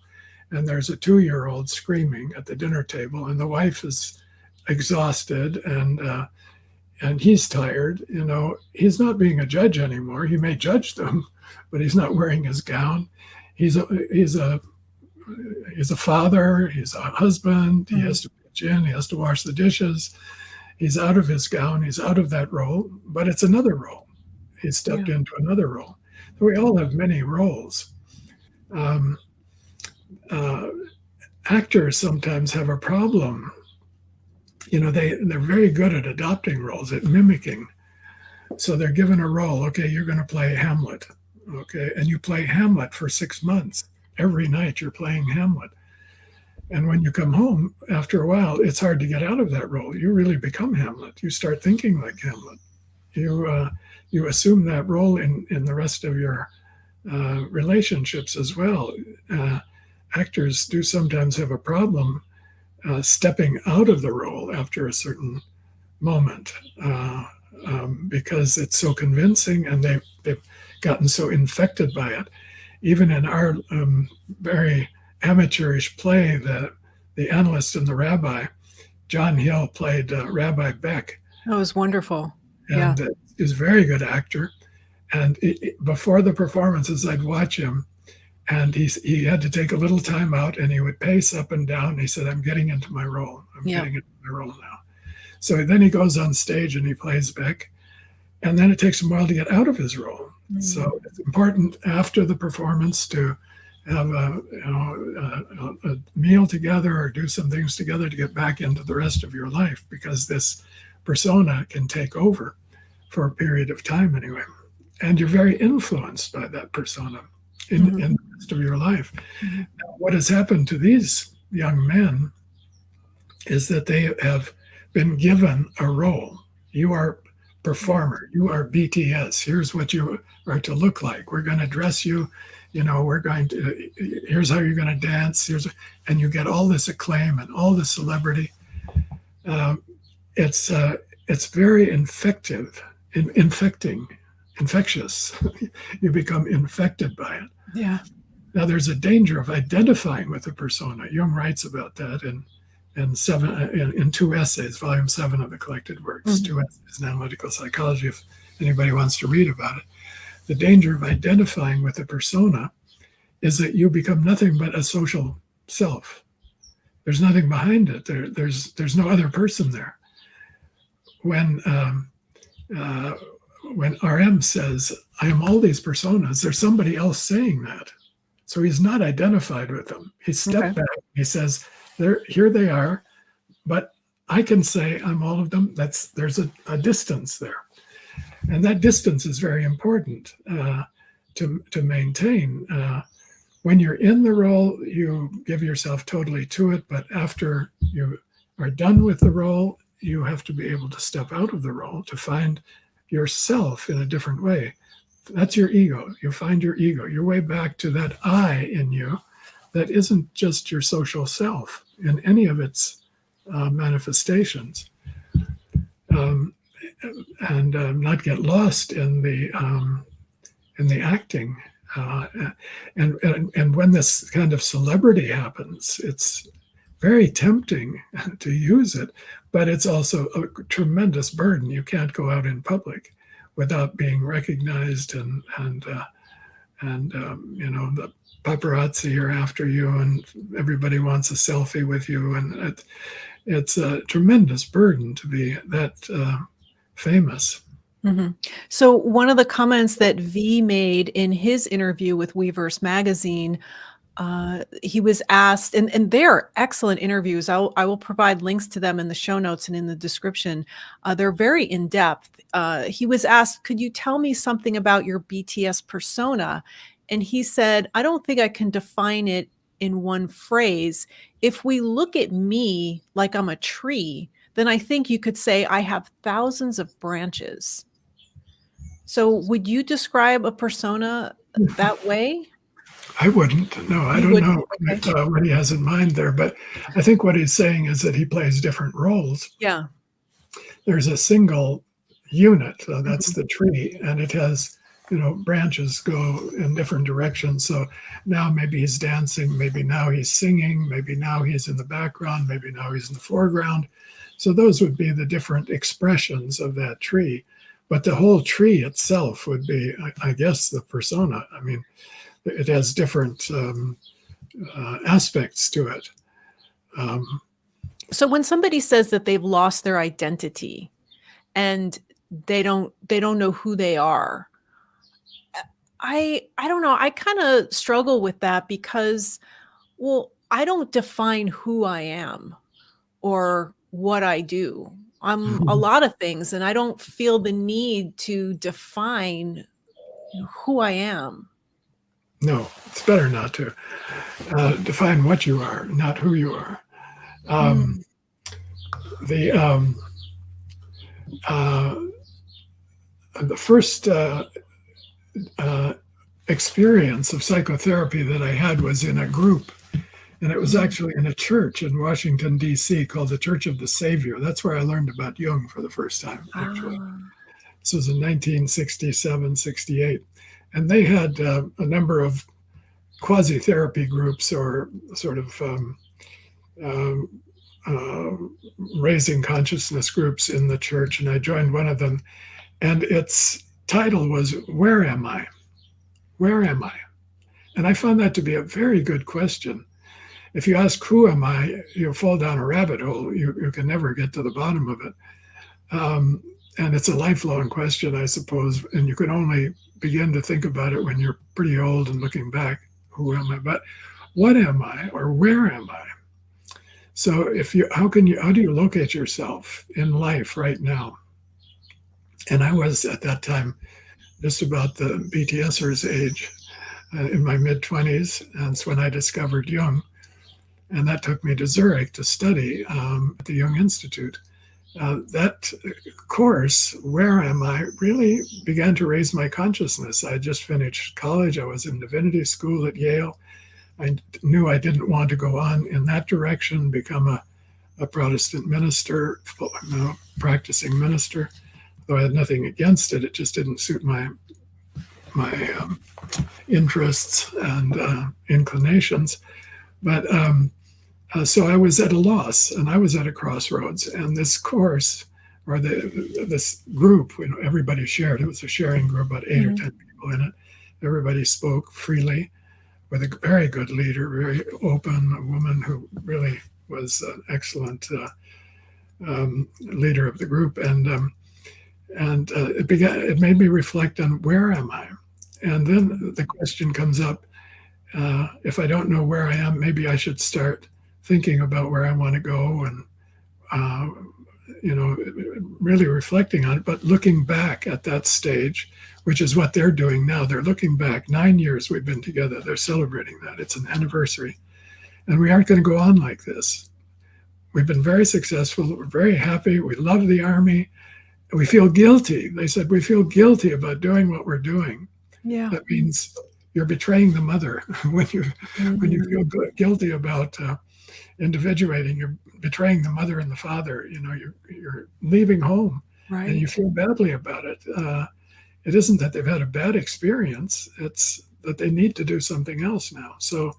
B: and there's a 2-year-old screaming at the dinner table, and the wife is exhausted, and he's tired, you know, he's not being a judge anymore. He may judge them, but he's not wearing his gown. He's a father. He's a husband. He has to pitch in. He has to wash the dishes. He's out of his gown. He's out of that role, but it's another role. He stepped into another role. We all have many roles. Actors sometimes have a problem. You know, they're very good at adopting roles, at mimicking. So they're given a role. Okay, you're going to play Hamlet. Okay, and you play Hamlet for 6 months. Every night you're playing Hamlet. And when you come home, after a while, it's hard to get out of that role. You really become Hamlet. You start thinking like Hamlet. You assume that role in the rest of your relationships as well. Actors do sometimes have a problem stepping out of the role after a certain moment because it's so convincing and they've gotten so infected by it. Even in our very amateurish play, the Analyst and the Rabbi, John Hill played Rabbi Beck.
A: That was wonderful.
B: And he's a very good actor. And before the performances, I'd watch him, and he had to take a little time out, and he would pace up and down. He said, I'm getting into my role. I'm getting into my role now. So then he goes on stage and he plays Beck, and then it takes him a while to get out of his role. So it's important after the performance to have a meal together or do some things together to get back into the rest of your life, because this persona can take over for a period of time anyway. And you're very influenced by that persona in the rest of your life. Now, what has happened to these young men is that they have been given a role. You are performer. You are BTS. Here's what you are to look like. We're going to dress you. You know, here's how you're going to dance. And you get all this acclaim and all this celebrity. It's very infectious. You become infected by it.
A: Yeah.
B: Now, there's a danger of identifying with the persona. Jung writes about that in 2 essays, volume 7 of the collected works, 2 essays in Analytical Psychology, if anybody wants to read about it. The danger of identifying with the persona is that you become nothing but a social self. There's nothing behind it. There's no other person there. When RM says, I am all these personas, there's somebody else saying that. So he's not identified with them. He stepped back. He says, here they are, but I can say I'm all of them. There's a distance there. And that distance is very important to maintain. When you're in the role, you give yourself totally to it, but after you are done with the role, you have to be able to step out of the role to find yourself in a different way. That's your ego. You find your ego, your way back to that I in you that isn't just your social self in any of its manifestations. And not get lost in the acting. And when this kind of celebrity happens, it's very tempting to use it, but it's also a tremendous burden. You can't go out in public without being recognized, and the paparazzi are after you, and everybody wants a selfie with you, and it's a tremendous burden to be that famous.
A: So one of the comments that V made in his interview with Weverse magazine, he was asked, and they're excellent interviews. I will provide links to them in the show notes and in the description. They're very in-depth. He was asked, could you tell me something about your BTS persona? And he said, I don't think I can define it in one phrase. If we look at me like I'm a tree, then I think you could say I have thousands of branches. So would you describe a persona that way?
B: I wouldn't. No, I
A: You
B: don't know
A: wouldn't. Okay.
B: what he has in mind there, but I think what he's saying is that he plays different roles.
A: Yeah.
B: There's a single unit, that's
A: Mhm.
B: the tree, and it has, branches go in different directions. So now maybe he's dancing, maybe now he's singing, maybe now he's in the background, maybe now he's in the foreground. So those would be the different expressions of that tree. But the whole tree itself would be, I guess, the persona. I mean, it has different aspects to it.
A: So when somebody says that they've lost their identity and they don't know who they are, I don't know. I kind of struggle with that because, well, I don't define who I am or what I do. I'm a lot of things, and I don't feel the need to define who I am.
B: No, it's better not to define what you are, not who you are.
A: Mm.
B: The first experience of psychotherapy that I had was in a group, and it was actually in a church in Washington, D.C. called the Church of the Savior. That's where I learned about Jung for the first time, actually. This was in 1967, 68. And they had a number of quasi-therapy groups or sort of raising consciousness groups in the church, and I joined one of them. And its title was, "Where Am I? Where am I?" And I found that to be a very good question. If you ask, "Who am I?" you'll fall down a rabbit hole. You can never get to the bottom of it. And it's a lifelong question, I suppose. And you can only begin to think about it when you're pretty old and looking back. Who am I? But what am I, or where am I? So how do you locate yourself in life right now? And I was at that time just about the BTSers age, in my mid-20s. And that's when I discovered Jung. And that took me to Zurich to study at the Jung Institute. That course, Where Am I, really began to raise my consciousness. I had just finished college. I was in divinity school at Yale. I knew I didn't want to go on in that direction, become a Protestant minister, practicing minister. Though I had nothing against it, it just didn't suit my interests and inclinations. But so I was at a loss, and I was at a crossroads. And this course, or this group, everybody shared. It was a sharing group, about 8 or 10 people in it. Everybody spoke freely, with a very good leader, very open, a woman who really was an excellent leader of the group. And it made me reflect on, where am I? And then the question comes up, if I don't know where I am, maybe I should start thinking about where I want to go, and really reflecting on it, but looking back at that stage, which is what they're doing now. They're looking back. 9 years we've been together. They're celebrating that. It's an anniversary. And we aren't going to go on like this. We've been very successful. We're very happy. We love the Army. We feel guilty. They said, we feel guilty about doing what we're doing.
A: Yeah.
B: That means you're betraying the mother when you feel guilty about individuating. You're betraying the mother and the father. You're leaving home,
A: Right.
B: and you feel badly about it. It isn't that they've had a bad experience. It's that they need to do something else now. So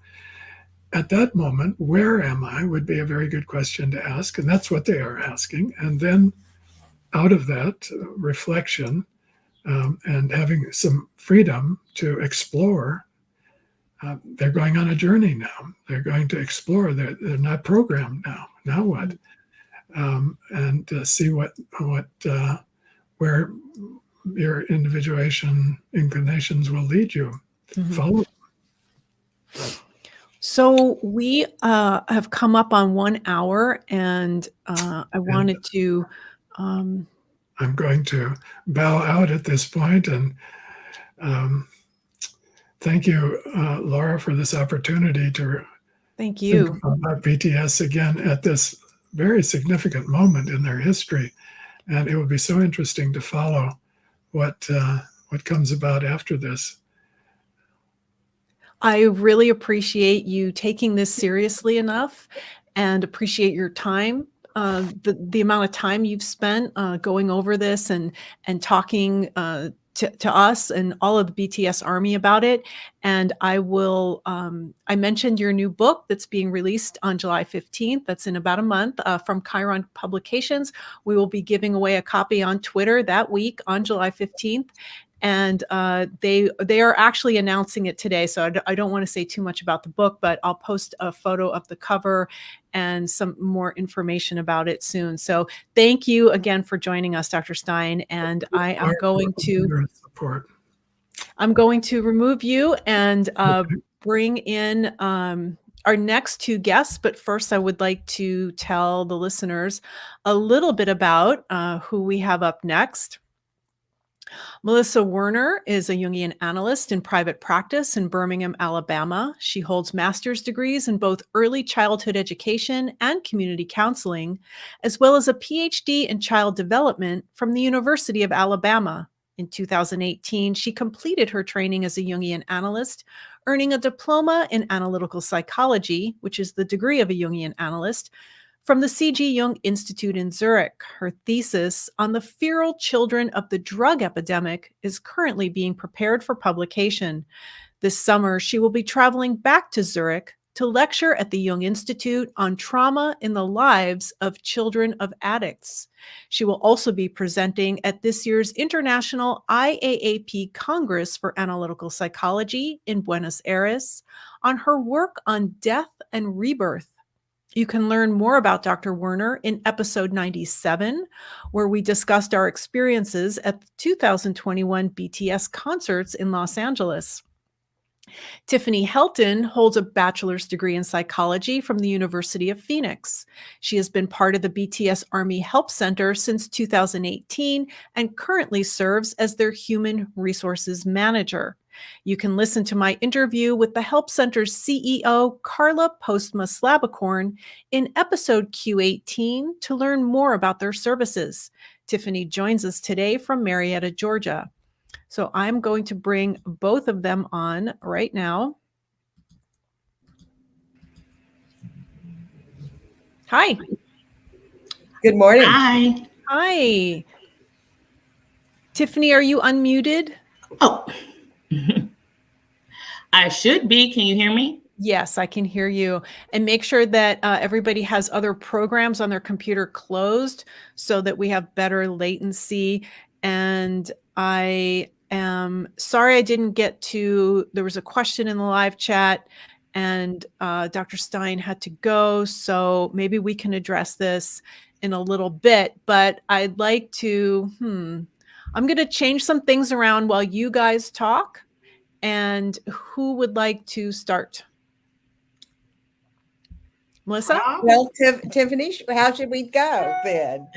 B: at that moment, where am I would be a very good question to ask. And that's what they are asking. And then out of that reflection, and having some freedom to explore, they're going on a journey now. They're going to explore. They're not programmed now. Now what? And see where your individuation inclinations will lead you. Follow.
A: So we have come up on 1 hour, and I wanted to.
B: I'm going to bow out at this point, and thank you, Laura, for this opportunity to
A: Thank you.
B: think about BTS again at this very significant moment in their history. And it would be so interesting to follow what comes about after this.
A: I really appreciate you taking this seriously enough and appreciate your time, the amount of time you've spent going over this and talking to us and all of the BTS Army about it. And I will, I mentioned your new book that's being released on July 15th. That's in about a month from Chiron Publications. We will be giving away a copy on Twitter that week on July 15th. And they are actually announcing it today. So I don't want to say too much about the book, but I'll post a photo of the cover and some more information about it soon. So thank you again for joining us, Dr. Stein. And I am going to remove you and bring in our next two guests. But first, I would like to tell the listeners a little bit about who we have up next. Melissa Werner is a Jungian analyst in private practice in Birmingham, Alabama. She holds master's degrees in both early childhood education and community counseling, as well as a Ph.D. in child development from the University of Alabama. In 2018, she completed her training as a Jungian analyst, earning a diploma in analytical psychology, which is the degree of a Jungian analyst, from the C.G. Jung Institute in Zürich. Her thesis on the feral children of the drug epidemic is currently being prepared for publication. This summer, she will be traveling back to Zurich to lecture at the Jung Institute on trauma in the lives of children of addicts. She will also be presenting at this year's International IAAP Congress for Analytical Psychology in Buenos Aires on her work on death and rebirth. You can learn more about Dr. Werner in episode 97, where we discussed our experiences at the 2021 BTS concerts in Los Angeles. Tiffany Helton holds a bachelor's degree in psychology from the University of Phoenix. She has been part of the BTS ARMY Help Center since 2018 and currently serves as their human resources manager. You can listen to my interview with the Help Center's CEO, Carla Postma-Slabacorn, in episode Q18 to learn more about their services. Tiffany joins us today from Marietta, Georgia. So I'm going to bring both of them on right now. Hi.
C: Good morning.
D: Hi.
A: Hi. Tiffany, are you unmuted?
D: Oh, I should be. Can you hear me?
A: Yes, I can hear you. And make sure that everybody has other programs on their computer closed so that we have better latency. And I am sorry I didn't get to, there was a question in the live chat and Dr. Stein had to go. So maybe we can address this in a little bit, but I'd like to, I'm going to change some things around while you guys talk. And who would like to start? Melissa?
C: Well, Tiffany, how should we go then?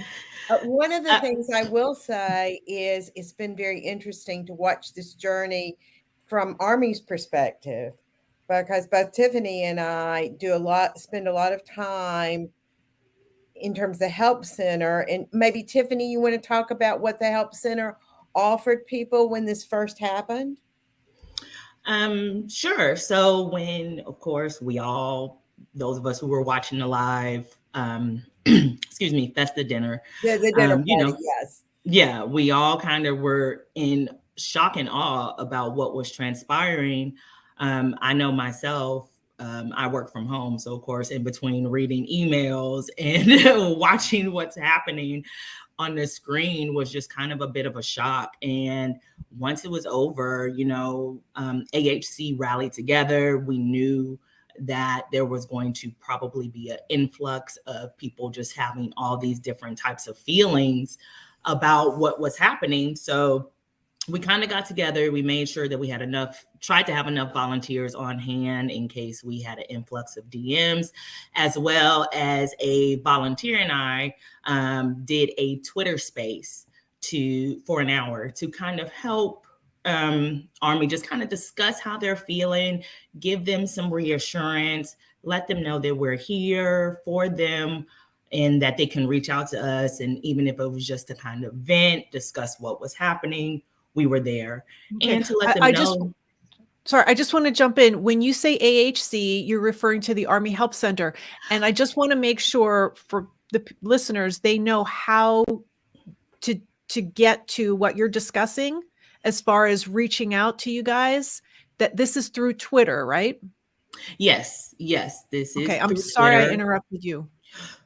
C: One of the things I will say is it's been very interesting to watch this journey from Army's perspective, because both Tiffany and I spend a lot of time in terms of the Help Center. And maybe, Tiffany, you want to talk about what the Help Center offered people when this first happened?
D: Sure. So when, of course, those of us who were watching the live, excuse me, Festa dinner.
C: The dinner party, yes.
D: Yeah, we all kind of were in shock and awe about what was transpiring. I know myself, I work from home. So, of course, in between reading emails and watching what's happening on the screen was just kind of a bit of a shock. And once it was over, AHC rallied together. We knew that there was going to probably be an influx of people just having all these different types of feelings about what was happening. So we kind of got together. We made sure that we had tried to have enough volunteers on hand in case we had an influx of DMs, as well as a volunteer and I did a Twitter space for an hour to kind of help Army just kind of discuss how they're feeling, give them some reassurance, let them know that we're here for them, and that they can reach out to us. And even if it was just to kind of vent, discuss what was happening, we were there.
A: Okay.
D: And to let them know.
A: Sorry, I just want to jump in. When you say AHC, you're referring to the Army Help Center. And I just want to make sure for the listeners, they know how to get to what you're discussing as far as reaching out to you guys, that this is through Twitter, right?
D: Yes, this is
A: okay. I'm
D: through
A: sorry
D: Twitter.
A: I interrupted you.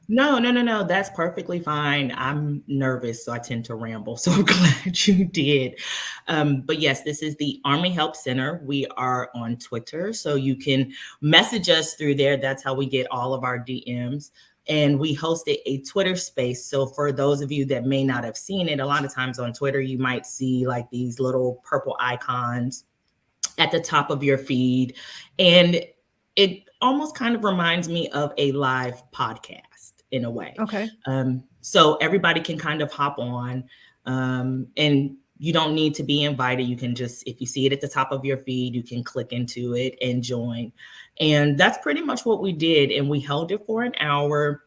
D: No. That's perfectly fine. I'm nervous, so I tend to ramble. So I'm glad you did. But yes, this is the Army Help Center. We are on Twitter, so you can message us through there. That's how we get all of our DMs. And we hosted a Twitter space. So for those of you that may not have seen it, a lot of times on Twitter, you might see like these little purple icons at the top of your feed. And it almost kind of reminds me of a live podcast in a way.
A: Okay.
D: So everybody can kind of hop on, and you don't need to be invited. You can just, if you see it at the top of your feed, you can click into it and join. And that's pretty much what we did. And we held it for an hour.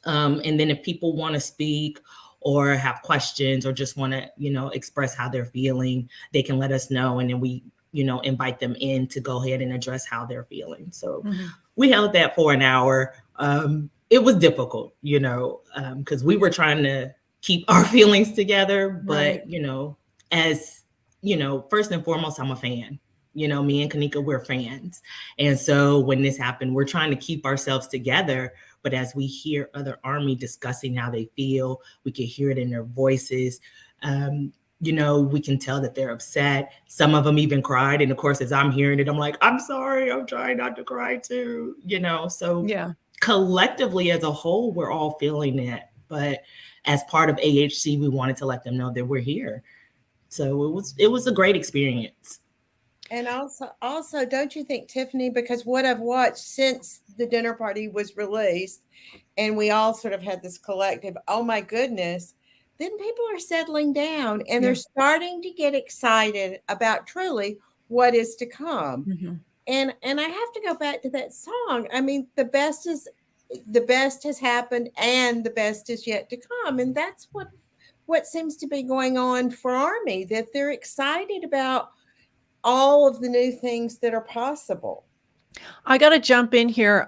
D: And then if people want to speak or have questions or just want to, express how they're feeling, they can let us know. And then we, invite them in to go ahead and address how they're feeling. So we held that for an hour. It was difficult, because we were trying to keep our feelings together. But, as, first and foremost, I'm a fan. Me and Kanika, we're fans. And so when this happened, we're trying to keep ourselves together. But as we hear other Army discussing how they feel, we can hear it in their voices. We can tell that they're upset. Some of them even cried. And of course, as I'm hearing it, I'm like, I'm sorry, I'm trying not to cry too, so yeah. Collectively as a whole, we're all feeling it. But as part of AHC, we wanted to let them know that we're here. So it was a great experience.
C: And also, don't you think, Tiffany, because what I've watched since the dinner party was released and we all sort of had this collective, oh my goodness, then people are settling down and they're starting to get excited about truly what is to come. And I have to go back to that song. I mean, the best has happened and the best is yet to come. And that's what seems to be going on for Army, that they're excited about all of the new things that are possible.
A: I got to jump in here.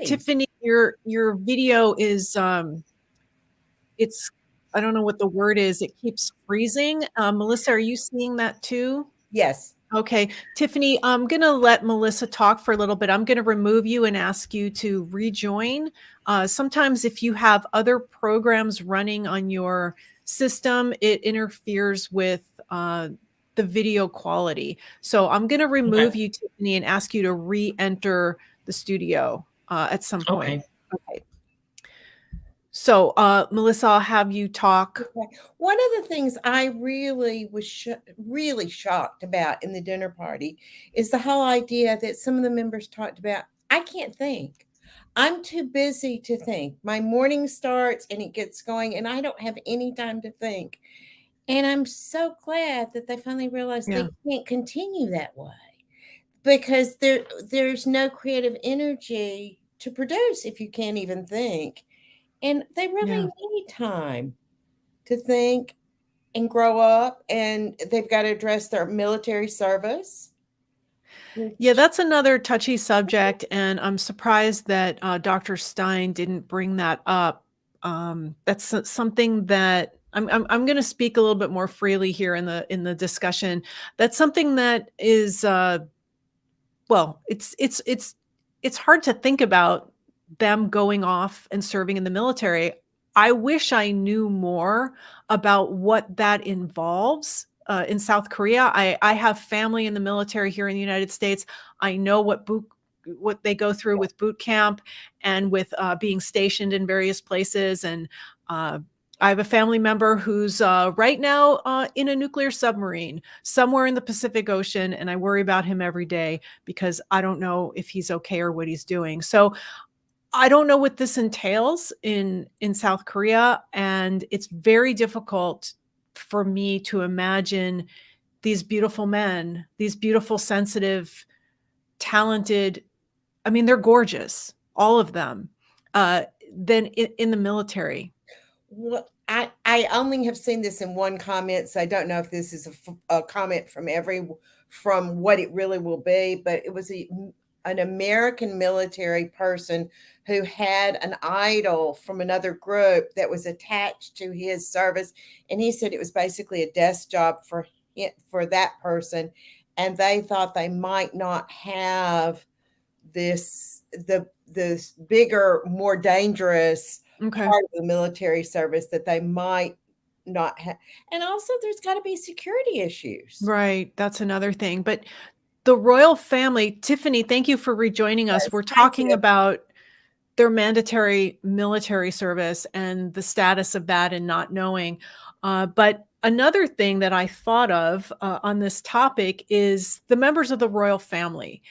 A: Tiffany, your video is, it's, I don't know what the word is. It keeps freezing. Melissa, are you seeing that too?
C: Yes.
A: Okay. Tiffany, I'm going to let Melissa talk for a little bit. I'm going to remove you and ask you to rejoin. Sometimes if you have other programs running on your system, it interferes with the video quality. So I'm going to remove you, Tiffany, and ask you to re-enter the studio at some point. Okay. So, Melissa, I'll have you talk.
C: Okay. One of the things I really was really shocked about in the dinner party is the whole idea that some of the members talked about, I can't think. I'm too busy to think. My morning starts and it gets going and I don't have any time to think. And I'm so glad that they finally realized they can't continue that way because there's no creative energy to produce if you can't even think. And they really need time to think and grow up, and they've got to address their military service.
A: Yeah, that's another touchy subject, and I'm surprised that Dr. Stein didn't bring that up. That's something that I'm going to speak a little bit more freely here in the discussion. That's something that is well, it's hard to think about them going off and serving in the military. I wish I knew more about what that involves. In South Korea, I have family in the military here in the United States. I know what they go through with boot camp and with being stationed in various places. And I have a family member who's right now in a nuclear submarine somewhere in the Pacific Ocean. And I worry about him every day because I don't know if he's okay or what he's doing. So I don't know what this entails in South Korea. And it's very difficult for me to imagine these beautiful men, these beautiful, sensitive, talented. I mean, they're gorgeous, all of them. than in the military?
C: Well, I only have seen this in one comment, so I don't know if this is a comment from what it really will be, but it was an American military person who had an idol from another group that was attached to his service, and he said it was basically a desk job for that person, and they thought they might not have this bigger, more dangerous
A: Okay.
C: part of the military service that they might not have. And also there's got to be security issues.
A: Right. That's another thing. But the royal family, Tiffany, thank you for rejoining us.
C: Yes,
A: We're
C: thank
A: talking
C: you.
A: about their mandatory military service and the status of that and not knowing. But another thing that I thought of on this topic is the members of the royal family.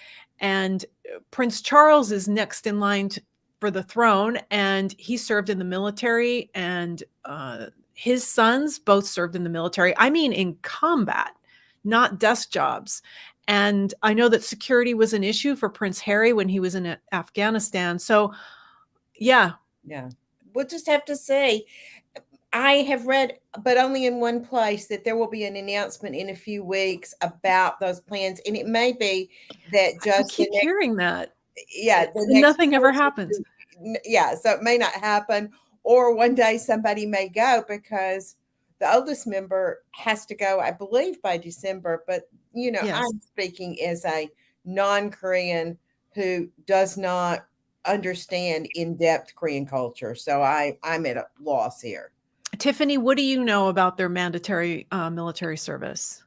A: And Prince Charles is next in line for the throne, and he served in the military, and his sons both served in the military. I mean, in combat, not desk jobs. And I know that security was an issue for Prince Harry when he was in Afghanistan. So, yeah.
C: We'll just have to see. I have read, but only in one place, that there will be an announcement in a few weeks about those plans. And it may be that
A: I
C: just
A: keep hearing that.
C: nothing
A: ever happens.
C: Yeah, so it may not happen. Or one day somebody may go, because the oldest member has to go, I believe, by December. But,
A: Yes.
C: I'm speaking as a non-Korean who does not understand in-depth Korean culture. So I'm at a loss here.
A: Tiffany, what do you know about their mandatory military service?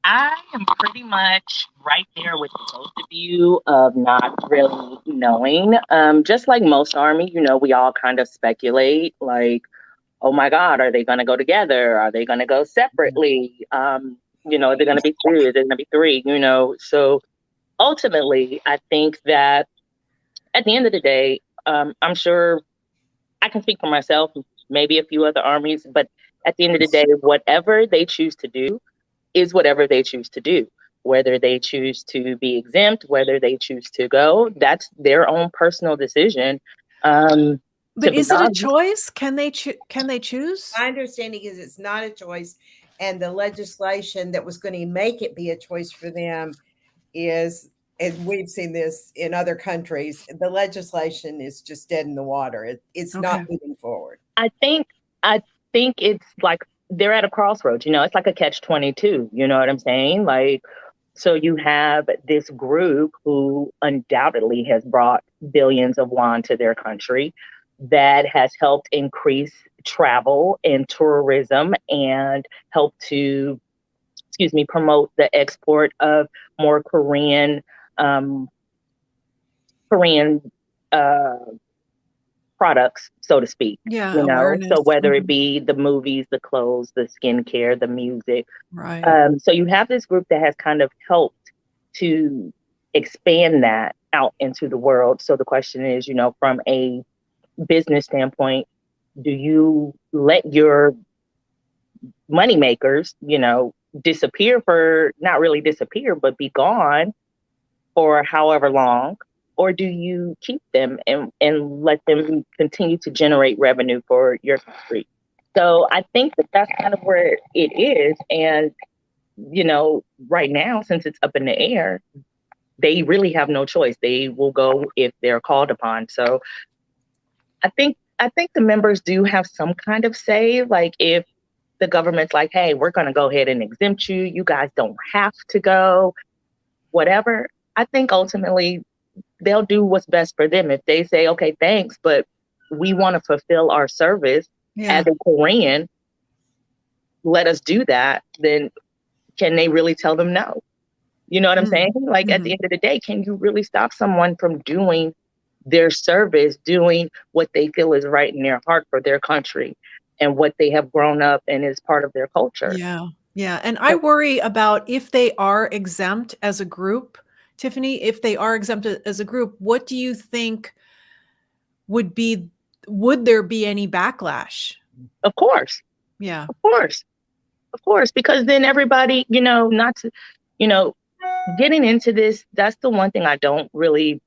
D: I am pretty much right there with both of you of not really knowing. Just like most Army, we all kind of speculate, like, oh my God, are they going to go together? Are they going to go separately? Are they going to be two? Are they going to be three? So ultimately, I think that at the end of the day, I'm sure I can speak for myself, maybe a few other armies, but at the end of the day, whatever they choose to do is whatever they choose to do. Whether they choose to be exempt, whether they choose to go, that's their own personal decision.
A: But is it a choice? Can they choose?
C: My understanding is it's not a choice, and the legislation that was going to make it be a choice for them is, and we've seen this in other countries, the legislation is just dead in the water. It's not moving forward.
D: I think it's like they're at a crossroads. It's like a catch-22. You know what I'm saying? Like, so you have this group who undoubtedly has brought billions of won to their country, that has helped increase travel and tourism and helped to, promote the export of more Korean products, so to speak.
A: Yeah,
D: so whether it be the movies, the clothes, the skincare, the music.
A: Right.
D: So you have this group that has kind of helped to expand that out into the world. So the question is, from a business standpoint, do you let your money makers, disappear for, not really disappear, but be gone for however long? Or do you keep them and let them continue to generate revenue for your country? So I think that's kind of where it is. And, right now, since it's up in the air, they really have no choice. They will go if they're called upon. So I think the members do have some kind of say, like if the government's like, hey, we're going to go ahead and exempt you. You guys don't have to go, whatever. I think ultimately they'll do what's best for them. If they say, okay, thanks, but we want to fulfill our service as a Korean, let us do that, then can they really tell them no? You know what I'm saying? Like at the end of the day, can you really stop someone from doing their service, doing what they feel is right in their heart for their country and what they have grown up and is part of their culture?
A: Yeah. And I worry about if they are exempt as a group. Tiffany, if they are exempt as a group, what do you think would there be any backlash?
D: Of course.
A: Yeah.
D: Of course, because then everybody, not to, getting into this, that's the one thing I don't really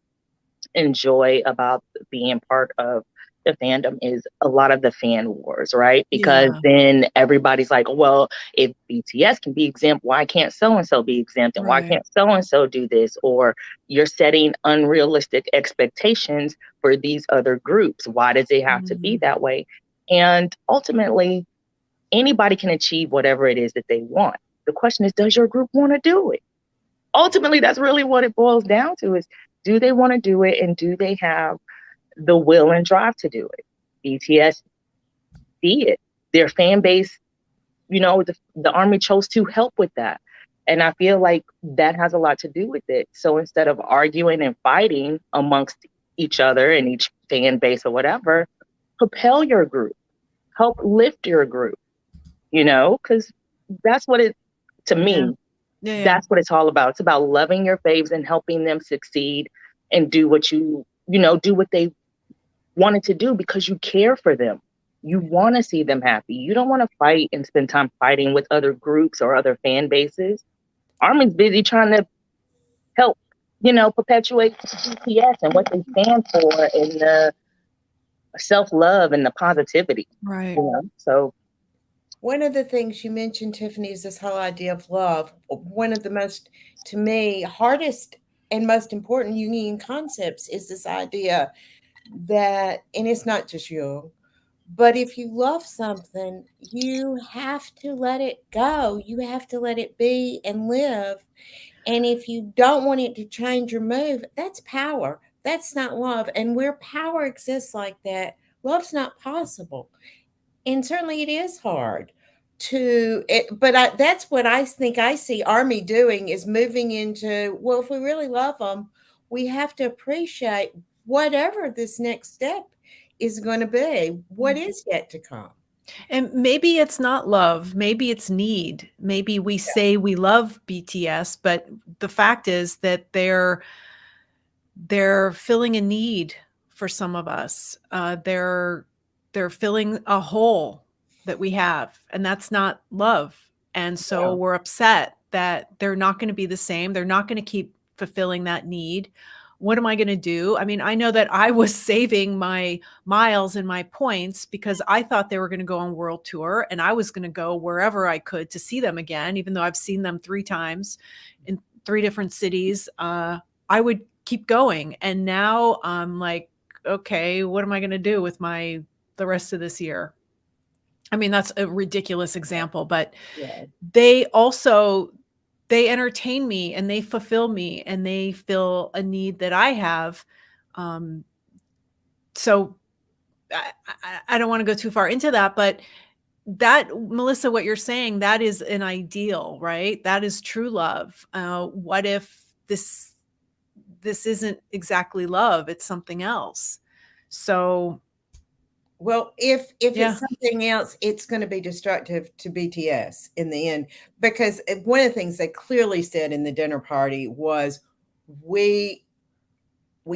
D: enjoy about being part of
E: the fandom is a lot of the fan wars, right? Because
A: Yeah.
E: then everybody's like, well, if BTS can be exempt, why can't so-and-so be exempt? And why
A: Right.
E: can't so-and-so do this? Or you're setting unrealistic expectations for these other groups. Why does it have to be that way? And ultimately, anybody can achieve whatever it is that they want. The question is, does your group want to do it? Ultimately, that's really what it boils down to, is do they want to do it, and do they have the will and drive to do it? BTS did it. Their fan base, the Army chose to help with that. And I feel like that has a lot to do with it. So instead of arguing and fighting amongst each other and each fan base or whatever, propel your group, help lift your group, because that's what it, to me, that's what it's all about. It's about loving your faves and helping them succeed and do what do what they wanted to do, because you care for them. You want to see them happy. You don't want to fight and spend time fighting with other groups or other fan bases. Army's busy trying to help, perpetuate BTS and what they stand for, and the self-love and the positivity.
A: Right.
E: So
C: one of the things you mentioned, Tiffany, is this whole idea of love. One of the most, to me, hardest and most important Jungian concepts is this idea that, and it's not just Jung, but if you love something, you have to let it go. You have to let it be and live. And if you don't want it to change or move, that's power. That's not love. And where power exists like that, love's not possible. And certainly it is hard but that's what I think I see Army doing, is moving into, well, if we really love them, we have to appreciate whatever this next step is going to be, what is yet to come.
A: And maybe it's not love, maybe it's need. Maybe we say we love BTS, but the fact is that they're filling a need for some of us. They're filling a hole that we have, and that's not love. And so we're upset that they're not going to be the same. They're not going to keep fulfilling that need. What am I going to do? I mean, I know that I was saving my miles and my points because I thought they were going to go on world tour, and I was going to go wherever I could to see them again, even though I've seen them 3 times in 3 different cities. I would keep going. And now I'm like, okay, what am I going to do with the rest of this year? I mean, that's a ridiculous example, but they entertain me and they fulfill me and they fill a need that I have. So I don't want to go too far into that, but that, Melissa, what you're saying, that is an ideal, right? That is true love. What if this isn't exactly love? It's something else. So,
C: well, if it's something else, it's going to be destructive to BTS in the end, because one of the things they clearly said in the dinner party was, we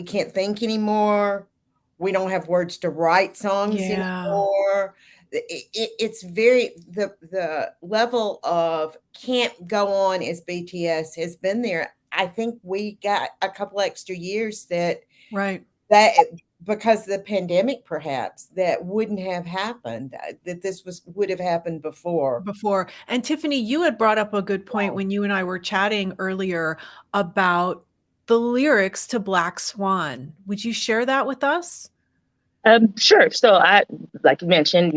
C: can't think anymore. We don't have words to write songs anymore. It's very, the level of can't go on as BTS has been there. I think we got a couple extra years that because of the pandemic, perhaps, that wouldn't have happened, that this would have happened before.
A: And Tiffany, you had brought up a good point when you and I were chatting earlier about the lyrics to Black Swan. Would you share that with us?
E: Sure. So like you mentioned,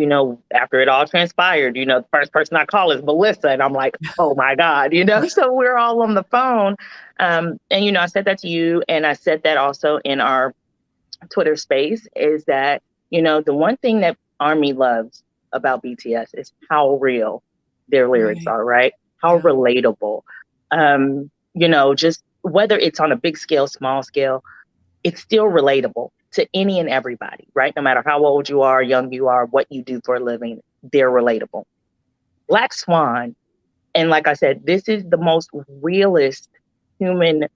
E: after it all transpired, the first person I call is Melissa, and I'm like, oh my God, so we're all on the phone. And, I said that to you, and I said that also in our Twitter space, is that, the one thing that Army loves about BTS is how real their lyrics are, right? How relatable. Just whether it's on a big scale, small scale, it's still relatable to any and everybody, right? No matter how old you are, young you are, what you do for a living, they're relatable. Black Swan, and like I said, this is the most realist human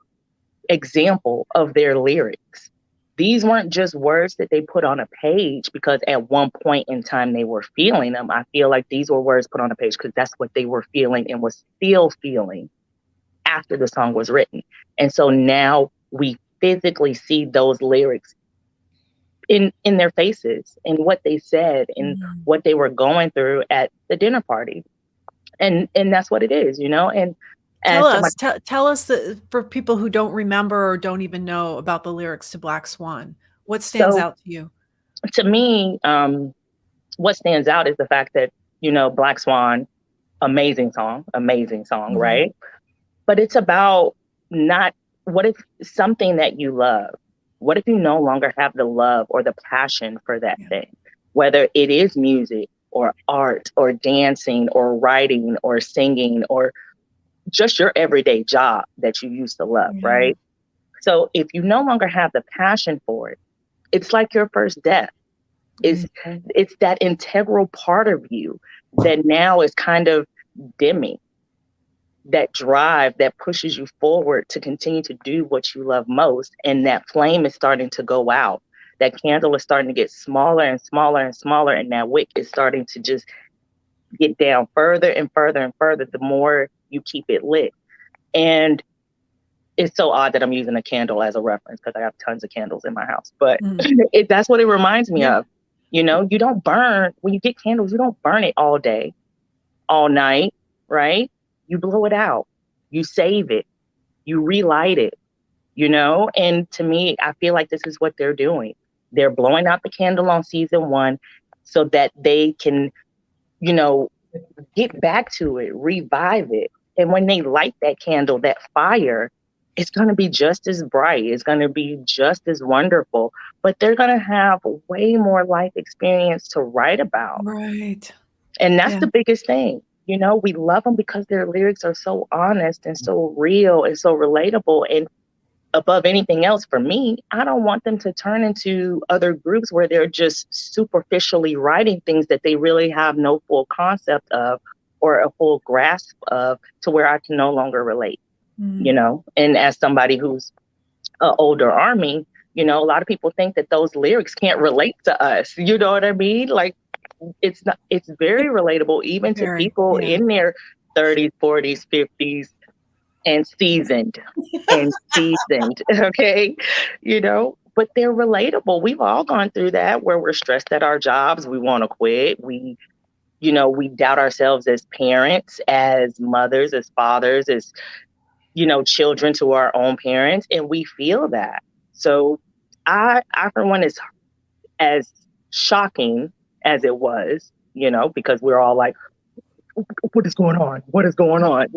E: example of their lyrics. These weren't just words that they put on a page because at one point in time they were feeling them. I feel like these were words put on a page because that's what they were feeling and was still feeling after the song was written. And so now we physically see those lyrics in their faces and what they said and what they were going through at the dinner party. And that's what it is, and
A: tell us for people who don't remember or don't even know about the lyrics to Black Swan, what stands out to you?
E: To me, what stands out is the fact that, Black Swan, amazing song, right? But it's about what if something that you love, what if you no longer have the love or the passion for that thing, whether it is music or art or dancing or writing or singing or just your everyday job that you used to love, right? So if you no longer have the passion for it, it's like your first death. It's that integral part of you that now is kind of dimming, that drive that pushes you forward to continue to do what you love most. And that flame is starting to go out. That candle is starting to get smaller and smaller and smaller. And that wick is starting to just get down further and further and further the more you keep it lit. And it's so odd that I'm using a candle as a reference because I have tons of candles in my house. But that's what it reminds me of. You don't burn, when you get candles, you don't burn it all day, all night, right? You blow it out, you save it, you relight it, And to me, I feel like this is what they're doing. They're blowing out the candle on season 1 so that they can, get back to it, revive it. And when they light that candle, that fire, it's going to be just as bright. It's going to be just as wonderful, but they're going to have way more life experience to write about.
A: Right.
E: And that's the biggest thing. We love them because their lyrics are so honest and so real and so relatable. And above anything else, for me, I don't want them to turn into other groups where they're just superficially writing things that they really have no full concept of or a full grasp of, to where I can no longer relate, And as somebody who's an older ARMY, a lot of people think that those lyrics can't relate to us. You know what I mean? Like, it's very relatable even to people in their 30s, 40s, 50s and seasoned, okay? But they're relatable. We've all gone through that where we're stressed at our jobs. We want to quit. We doubt ourselves as parents, as mothers, as fathers, as, children to our own parents. And we feel that. So I for one, is as shocking as it was, because we're all like, what is going on? What is going on?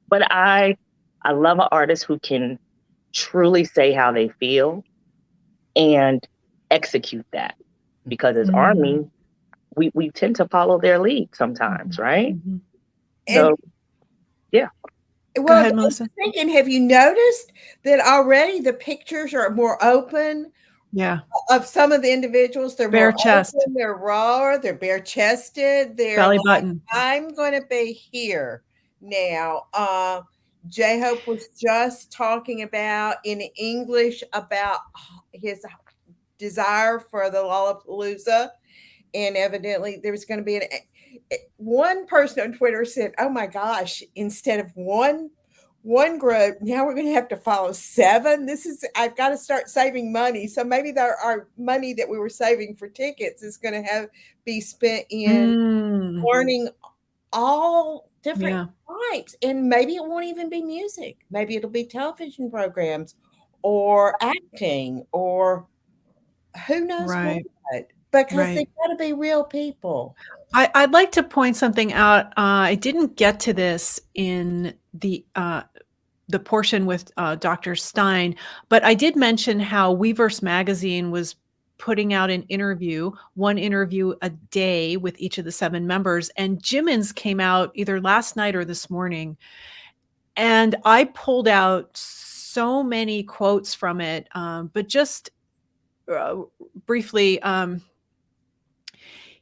E: But I love an artist who can truly say how they feel and execute that, because as ARMY, we tend to follow their lead sometimes, right? So, yeah.
C: Well,
A: go ahead, Melissa.
C: I'm thinking, have you noticed that already the pictures are more open?
A: Yeah.
C: Of some of the individuals, they're
A: bare
C: more
A: chest,
C: open, they're raw, they're bare chested, they're
A: belly button.
C: I'm going to be here now. J-Hope was just talking about in English about his desire for the Lollapalooza, and evidently there was going to be one person on Twitter said, "Oh my gosh! Instead of one group, now we're going to have to follow 7. I've got to start saving money. So maybe our money that we were saving for tickets is going to be spent in learning all different types. And maybe it won't even be music. Maybe it'll be television programs or acting or who knows what. Because they've got to be real people.
A: I'd like to point something out. I didn't get to this in the portion with Dr. Stein, but I did mention how Weverse magazine was putting out one interview a day with each of the 7 members, and Jimin's came out either last night or this morning, and I pulled out so many quotes from it, but just briefly.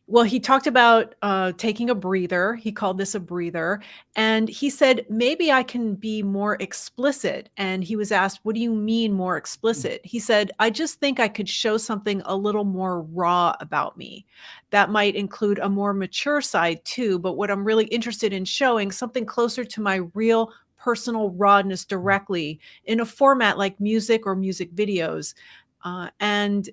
A: Well, he talked about taking a breather. He called this a breather. And he said, maybe I can be more explicit. And he was asked, what do you mean more explicit? He said, I just think I could show something a little more raw about me. That might include a more mature side too. But what I'm really interested in showing, something closer to my real personal rawness directly in a format like music or music videos. And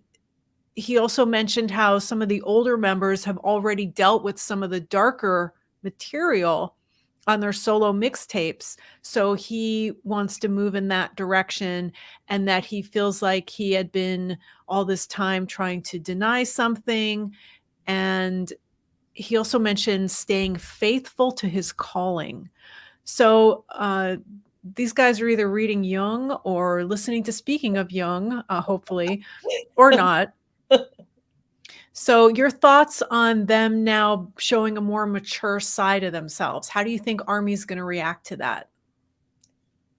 A: he also mentioned how some of the older members have already dealt with some of the darker material on their solo mixtapes. So he wants to move in that direction, and that he feels like he had been all this time trying to deny something. And he also mentioned staying faithful to his calling. So these guys are either reading Jung or listening to Speaking of Jung, hopefully, or not. So your thoughts on them now showing a more mature side of themselves? How do you think ARMY's going to react to that?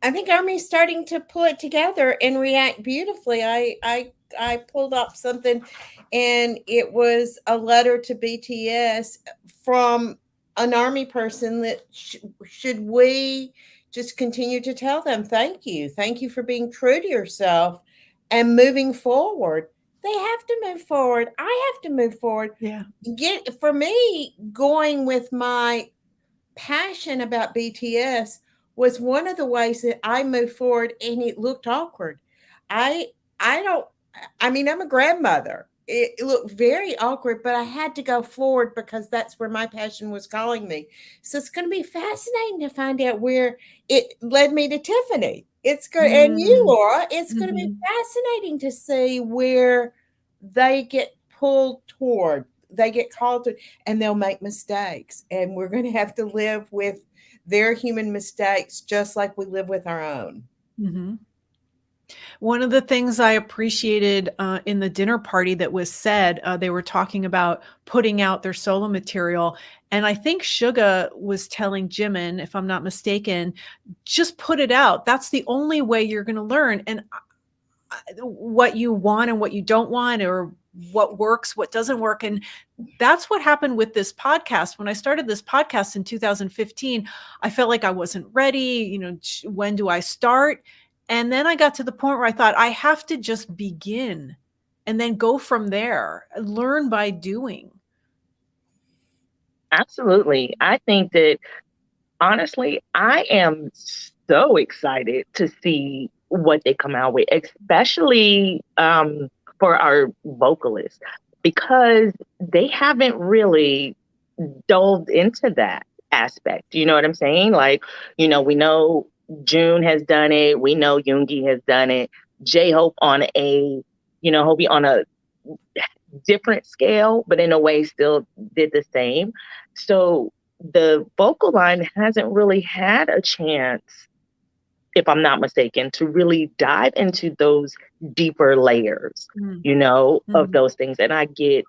C: I think ARMY's starting to pull it together and react beautifully. I pulled up something, and it was a letter to BTS from an ARMY person that should we just continue to tell them thank you for being true to yourself and moving forward. They have to move forward. I have to move forward.
A: Yeah.
C: For me, going with my passion about BTS was one of the ways that I moved forward, and it looked awkward. I'm a grandmother. It looked very awkward, but I had to go forward because that's where my passion was calling me. So it's going to be fascinating to find out where it led me to Tiffany. It's good. And you, Laura, it's going to be fascinating to see where they get pulled toward. They get called to, and they'll make mistakes. And we're going to have to live with their human mistakes just like we live with our own.
A: Mm-hmm. One of the things I appreciated in the dinner party that was said, they were talking about putting out their solo material. And I think Suga was telling Jimin, if I'm not mistaken, just put it out. That's the only way you're going to learn. And what you want and what you don't want, or what works, what doesn't work. And that's what happened with this podcast. When I started this podcast in 2015, I felt like I wasn't ready. When do I start? And then I got to the point where I thought I have to just begin and then go from there, learn by doing.
E: Absolutely. I think that, honestly, I am so excited to see what they come out with, especially for our vocalists, because they haven't really delved into that aspect. You know what I'm saying? Like, we know June has done it. We know Yoongi has done it. J-Hope on Hobie on a different scale, but in a way still did the same. So the vocal line hasn't really had a chance, if I'm not mistaken, to really dive into those deeper layers, of those things. And I get,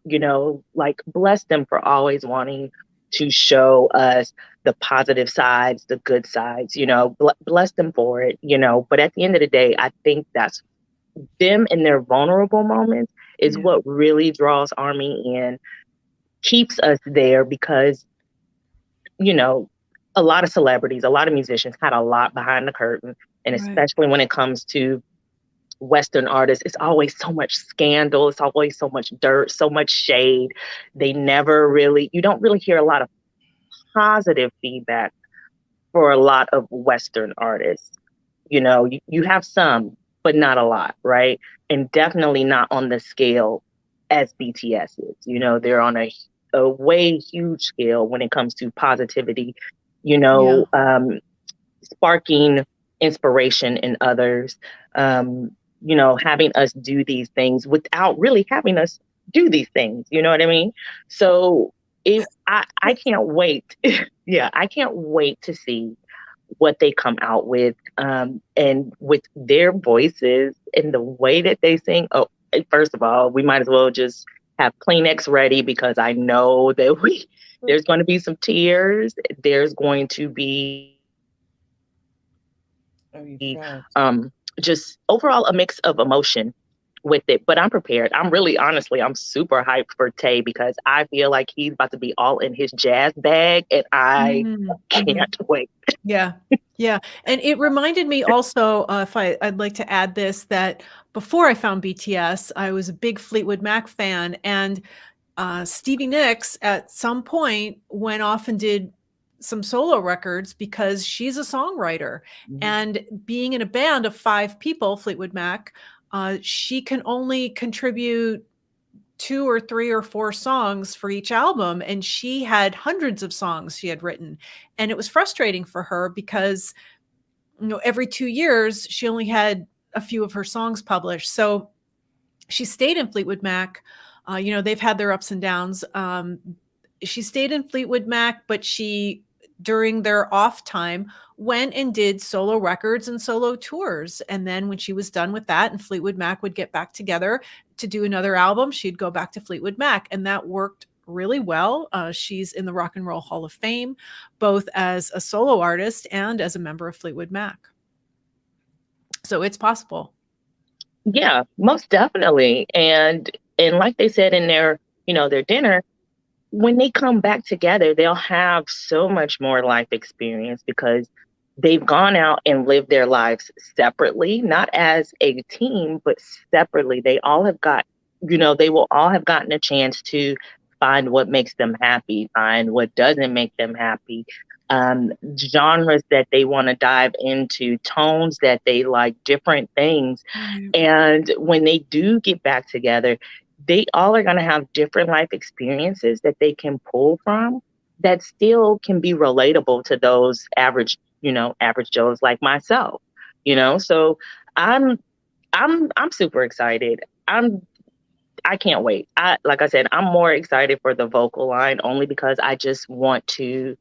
E: bless them for always wanting to show us the positive sides, the good sides, bless them for it, But at the end of the day, I think that's them in their vulnerable moments is what really draws ARMY in, keeps us there, because, a lot of celebrities, a lot of musicians had a lot behind the curtain. And especially when it comes to Western artists, it's always so much scandal. It's always so much dirt, so much shade. You don't really hear a lot of positive feedback for a lot of Western artists. You have some, but not a lot, right? And definitely not on the scale as BTS is. They're on a way huge scale when it comes to positivity, sparking inspiration in others, having us do these things without really having us do these things. You know what I mean? So I can't wait. I can't wait to see what they come out with, and with their voices and the way that they sing. Oh, first of all, we might as well just have Kleenex ready, because I know that there's going to be some tears. There's going to be just overall a mix of emotion with it, but I'm prepared. I'm super hyped for Tay, because I feel like he's about to be all in his jazz bag, and I can't wait.
A: Yeah. And it reminded me also, I'd like to add this, that before I found BTS, I was a big Fleetwood Mac fan, and Stevie Nicks at some point went off and did some solo records because she's a songwriter. And being in a band of 5 people, Fleetwood Mac, she can only contribute 2 or 3 or 4 songs for each album, and she had hundreds of songs she had written. And it was frustrating for her because, every 2 years she only had a few of her songs published. So she stayed in Fleetwood Mac. They've had their ups and downs. She stayed in Fleetwood Mac, but she, during their off time, went and did solo records and solo tours. And then when she was done with that and Fleetwood Mac would get back together to do another album, she'd go back to Fleetwood Mac. And that worked really well. She's in the Rock and Roll Hall of Fame, both as a solo artist and as a member of Fleetwood Mac. So it's possible.
E: Yeah, most definitely. And like they said in their dinner, when they come back together, they'll have so much more life experience because they've gone out and lived their lives separately, not as a team, but separately. They all have they will all have gotten a chance to find what makes them happy, find what doesn't make them happy, genres that they want to dive into, tones that they like, different things. And when they do get back together, they all are going to have different life experiences that they can pull from that still can be relatable to those average Joes like myself, So I'm super excited. I can't wait. Like I said, I'm more excited for the vocal line only because I just want to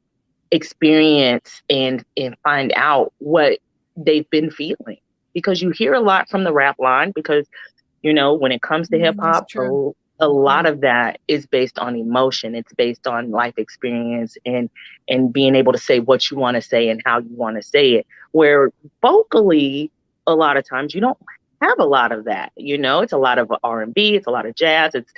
E: experience and find out what they've been feeling, because you hear a lot from the rap line because, when it comes to hip hop, a lot of that is based on emotion. It's based on life experience and being able to say what you want to say and how you want to say it. Where vocally, a lot of times you don't have a lot of that. It's a lot of R&B, it's a lot of jazz, it's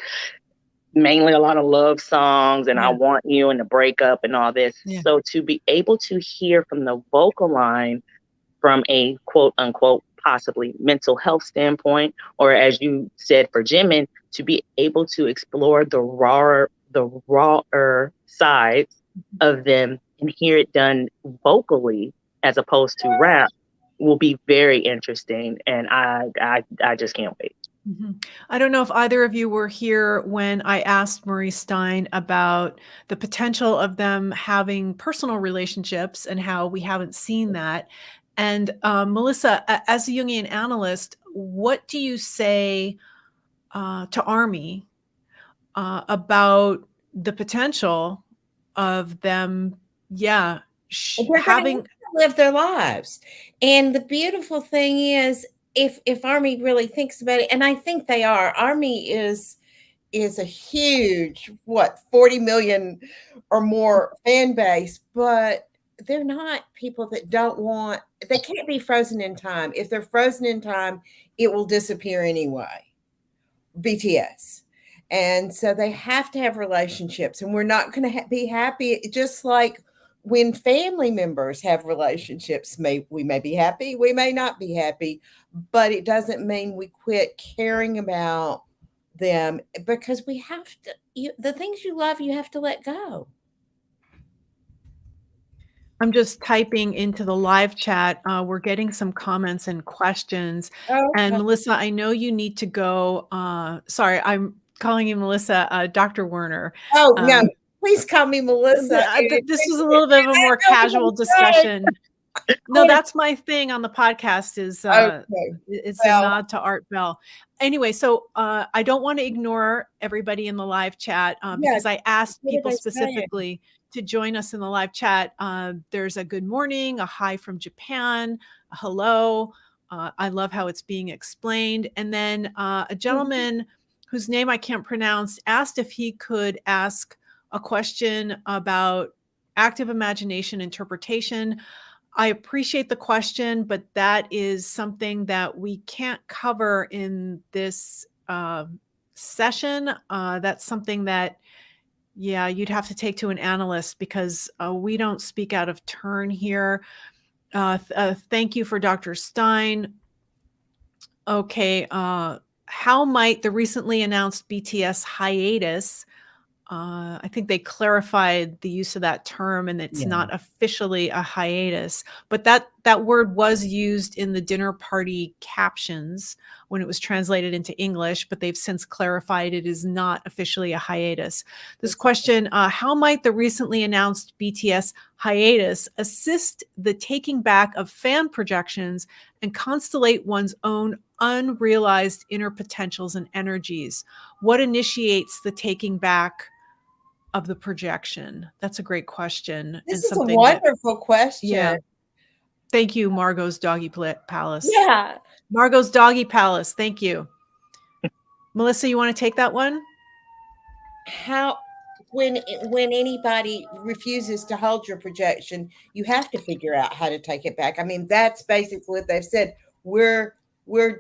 E: mainly a lot of love songs and I want you and the breakup and all this. Yeah. So to be able to hear from the vocal line from a quote unquote possibly mental health standpoint, or as you said for Jimin, to be able to explore the rawer sides of them and hear it done vocally as opposed to rap will be very interesting. And I just can't wait.
A: Mm-hmm. I don't know if either of you were here when I asked Murray Stein about the potential of them having personal relationships and how we haven't seen that. And Melissa, as a Jungian analyst, what do you say to ARMY about the potential of them, having
C: live their lives? And the beautiful thing is, if ARMY really thinks about it, and I think they are, ARMY is a huge 40 million or more fan base, but they're not people that they can't be frozen in time. If they're frozen in time, it will disappear anyway. BTS. And so they have to have relationships, and we're not going to be happy. Just like when family members have relationships, we may be happy, we may not be happy, but it doesn't mean we quit caring about them, because we have to, the things you love, you have to let go.
A: I'm just typing into the live chat. We're getting some comments and questions. Okay. And Melissa, I know you need to go. Sorry, I'm calling you Melissa, Dr. Werner.
C: Oh, no, please call me Melissa.
A: This was a little bit of a more casual discussion. No, that's my thing on the podcast is it's a nod to Art Bell. Anyway, so I don't want to ignore everybody in the live chat because I asked people specifically to join us in the live chat. There's a good morning, a hi from Japan, a hello. I love how it's being explained. And then a gentleman whose name I can't pronounce asked if he could ask a question about active imagination interpretation. I appreciate the question, but that is something that we can't cover in this session. That's something that, you'd have to take to an analyst because we don't speak out of turn here. Thank you for Dr. Stein. Okay, how might the recently announced BTS hiatus I think they clarified the use of that term, and it's not officially a hiatus, but that word was used in the dinner party captions when it was translated into English, but they've since clarified it is not officially a hiatus. This question, how might the recently announced BTS hiatus assist the taking back of fan projections and constellate one's own unrealized inner potentials and energies? What initiates the taking back of the projection? That's a great question.
C: This
A: and
C: is a
A: something
C: wonderful question.
A: Yeah. Thank you, Margot's Doggy Palace.
C: Yeah.
A: Margot's Doggy Palace. Thank you. Melissa, you want to take that one?
C: How, when anybody refuses to hold your projection, you have to figure out how to take it back. I mean, that's basically what they've said. We're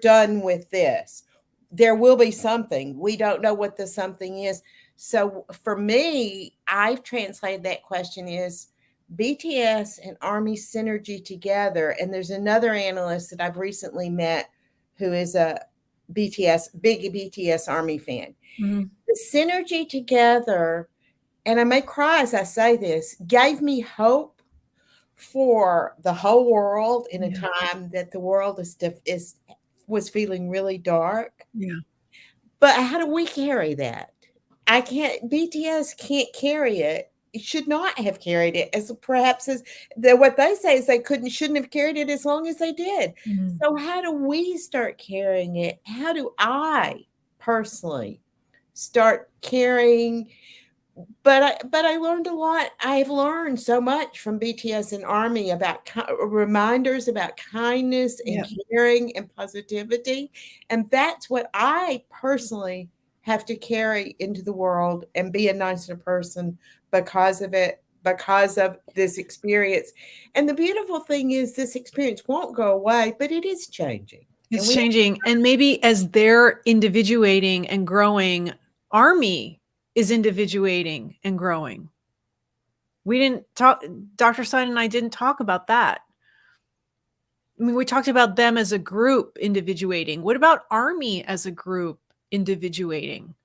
C: done with this. There will be something. We don't know what the something is. So for me, I've translated that question as BTS and ARMY synergy together. And there's another analyst that I've recently met who is a big BTS ARMY fan.
A: Mm-hmm.
C: The synergy together, and I may cry as I say this, gave me hope for the whole world in a time that the world was feeling really dark.
A: Yeah.
C: But how do we carry that? BTS can't carry it. It should not have carried it what they say is they shouldn't have carried it as long as they did.
A: Mm-hmm.
C: So how do we start carrying it? How do I personally start carrying? But I learned a lot. I've learned so much from BTS and ARMY about reminders about kindness and caring and positivity. And that's what I personally have to carry into the world and be a nicer person because of it, because of this experience. And the beautiful thing is this experience won't go away, but it is changing.
A: It's changing. And maybe as they're individuating and growing, ARMY is individuating and growing. We didn't talk, Dr. Stein and I didn't talk about that. I mean, we talked about them as a group individuating. What about ARMY as a group individuating?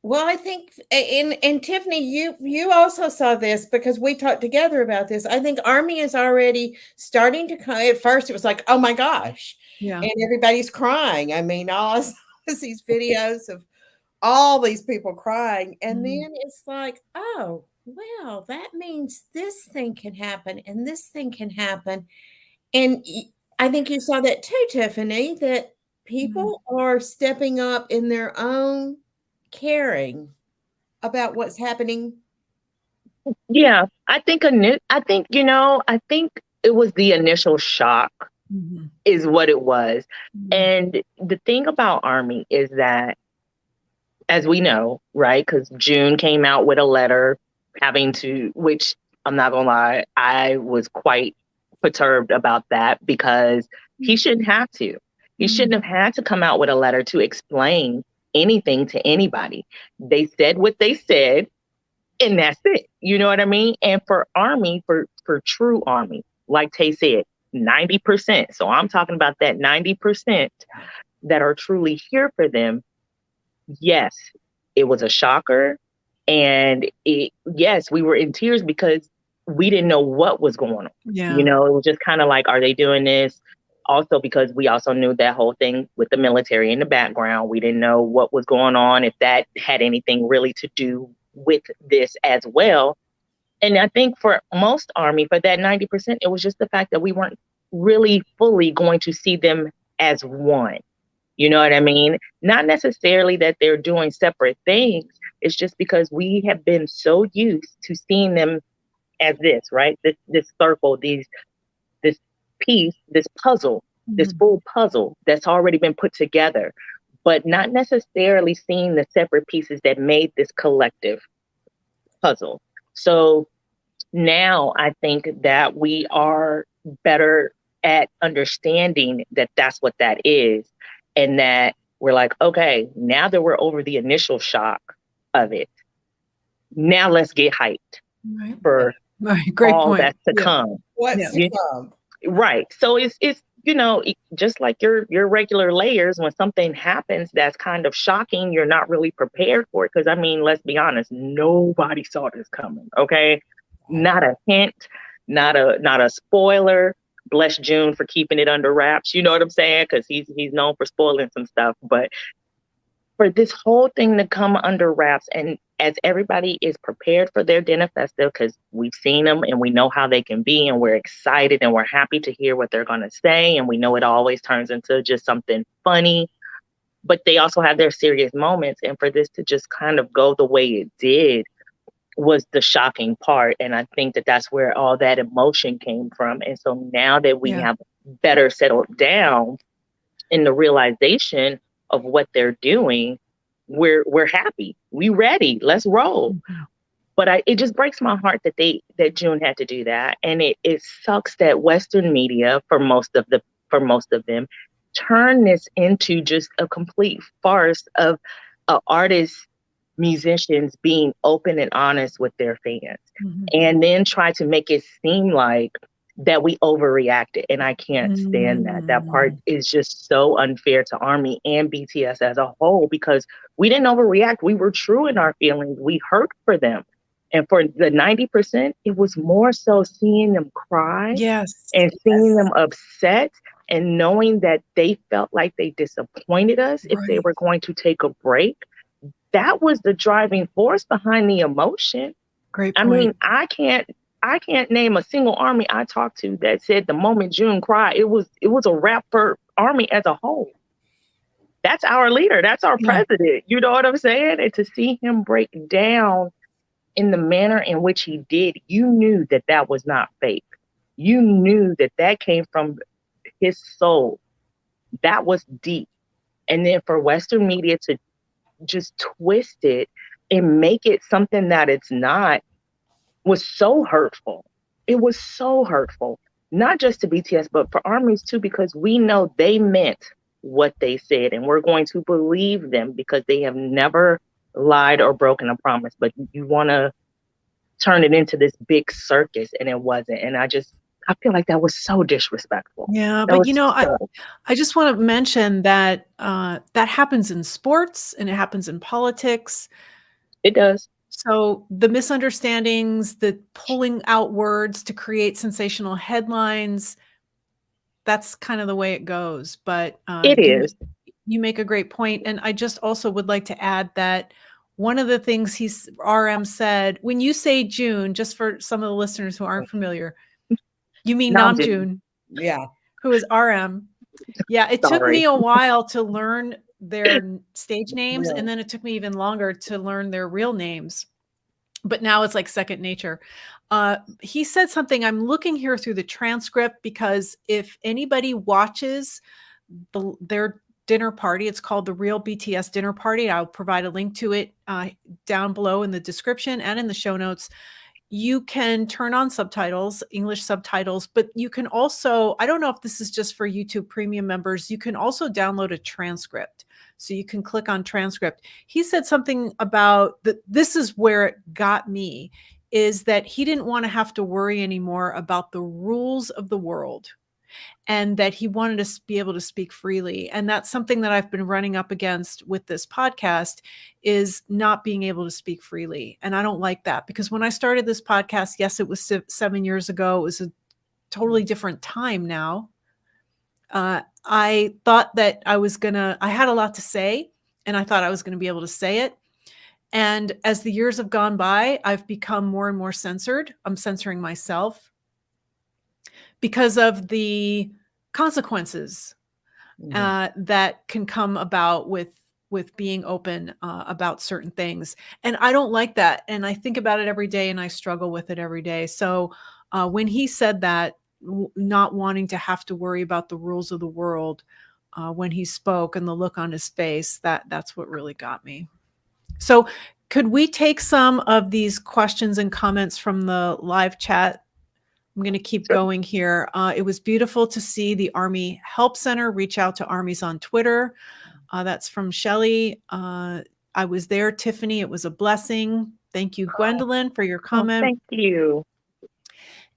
C: Well, I think, and Tiffany, you also saw this because we talked together about this. I think ARMY is already starting to come. At first, it was like, oh my gosh.
A: Yeah.
C: And everybody's crying. I mean, all I saw was these videos of all these people crying. And then it's like, oh, well, that means this thing can happen and this thing can happen. And I think you saw that too, Tiffany, that people are stepping up in their own caring about what's happening.
E: Yeah, I think it was the initial shock is what it was. And the thing about ARMY is that, as we know, right, because June came out with a letter which I'm not gonna lie, I was quite perturbed about that because he shouldn't have to. He shouldn't have had to come out with a letter to explain anything to anybody. They said what they said, and that's it. You know what I mean? And for ARMY, for true ARMY, like Tay said, 90%. So I'm talking about that 90% that are truly here for them. Yes, it was a shocker. And yes, we were in tears because we didn't know what was going on.
A: Yeah.
E: You know, it was just kind of like, are they doing this? Also, because we also knew that whole thing with the military in the background. We didn't know what was going on, if that had anything really to do with this as well. And I think for most ARMY, for that 90%, it was just the fact that we weren't really fully going to see them as one. You know what I mean? Not necessarily that they're doing separate things. It's just because we have been so used to seeing them as this, right? This circle, this piece, this puzzle, this full puzzle that's already been put together, but not necessarily seeing the separate pieces that made this collective puzzle. So now I think that we are better at understanding that that's what that is. And that we're like, okay, now that we're over the initial shock of it, now let's get hyped for
A: Great
E: all
A: point.
E: that's to come.
C: What's to come?
E: Right. So it's just like your regular layers, when something happens that's kind of shocking, you're not really prepared for it. Because I mean, let's be honest, nobody saw this coming. Okay, not a hint, not a spoiler. Bless June for keeping it under wraps. You know what I'm saying? Because he's known for spoiling some stuff. But for this whole thing to come under wraps, and as everybody is prepared for their dinner festival, because we've seen them and we know how they can be, and we're excited and we're happy to hear what they're going to say, and we know it always turns into just something funny, but they also have their serious moments. And for this to just kind of go the way it did was the shocking part. And I think that that's where all that emotion came from. And so now that we have better settled down in the realization of what they're doing, we're happy. We ready. Let's roll. Mm-hmm. But it just breaks my heart that June had to do that. And it sucks that Western media, for most of them, turn this into just a complete farce of artists, musicians being open and honest with their fans, and then try to make it seem like that we overreacted. And I can't stand that. That part is just so unfair to ARMY and BTS as a whole, because we didn't overreact. We were true in our feelings. We hurt for them. And for the 90%, it was more so seeing them cry and seeing them upset and knowing that they felt like they disappointed us if they were going to take a break. That was the driving force behind the emotion.
A: Great point.
E: I mean, I can't name a single ARMY I talked to that said the moment June cried, it was a wrap for ARMY as a whole. That's our leader. That's our president. You know what I'm saying? And to see him break down in the manner in which he did, you knew that that was not fake. You knew that that came from his soul. That was deep. And then for Western media to just twist it and make it something that it's not was so hurtful. It was so hurtful, not just to BTS, but for ARMYs too, because we know they meant what they said, and we're going to believe them because they have never lied or broken a promise. But you want to turn it into this big circus, and it wasn't. And I feel like that was so disrespectful.
A: Yeah, but I just want to mention that that happens in sports and it happens in politics.
E: It does.
A: So the misunderstandings, the pulling out words to create sensational headlines, that's kind of the way it goes. But
E: it is.
A: You make a great point. And I just also would like to add that one of the things RM said, when you say June, just for some of the listeners who aren't familiar, you mean Namjoon.
C: Yeah.
A: Who is RM. Yeah, it took me a while to learn their stage names, and then it took me even longer to learn their real names. But now it's like second nature. He said something, I'm looking here through the transcript, because if anybody watches their dinner party, it's called the Real BTS Dinner Party. I'll provide a link to it down below in the description and in the show notes. You can turn on subtitles, English subtitles, but you can also, I don't know if this is just for YouTube Premium members, you can also download a transcript. So you can click on transcript. He said something about this is where it got me, is that he didn't want to have to worry anymore about the rules of the world, and that he wanted to be able to speak freely. And that's something that I've been running up against with this podcast, is not being able to speak freely. And I don't like that, because when I started this podcast, yes, it was 7 years ago. It was a totally different time now. I thought that I had a lot to say, and I thought I was going to be able to say it. And as the years have gone by, I've become more and more censored. I'm censoring myself because of the consequences that can come about with being open about certain things. And I don't like that. And I think about it every day, and I struggle with it every day. So when he said that, not wanting to have to worry about the rules of the world when he spoke, and the look on his face, that's what really got me. So could we take some of these questions and comments from the live chat? I'm going to keep going here. It was beautiful to see the ARMY Help Center reach out to ARMYs on Twitter. That's from Shelly. I was there, Tiffany. It was a blessing. Thank you, Gwendolyn, for your comment.
E: Thank you.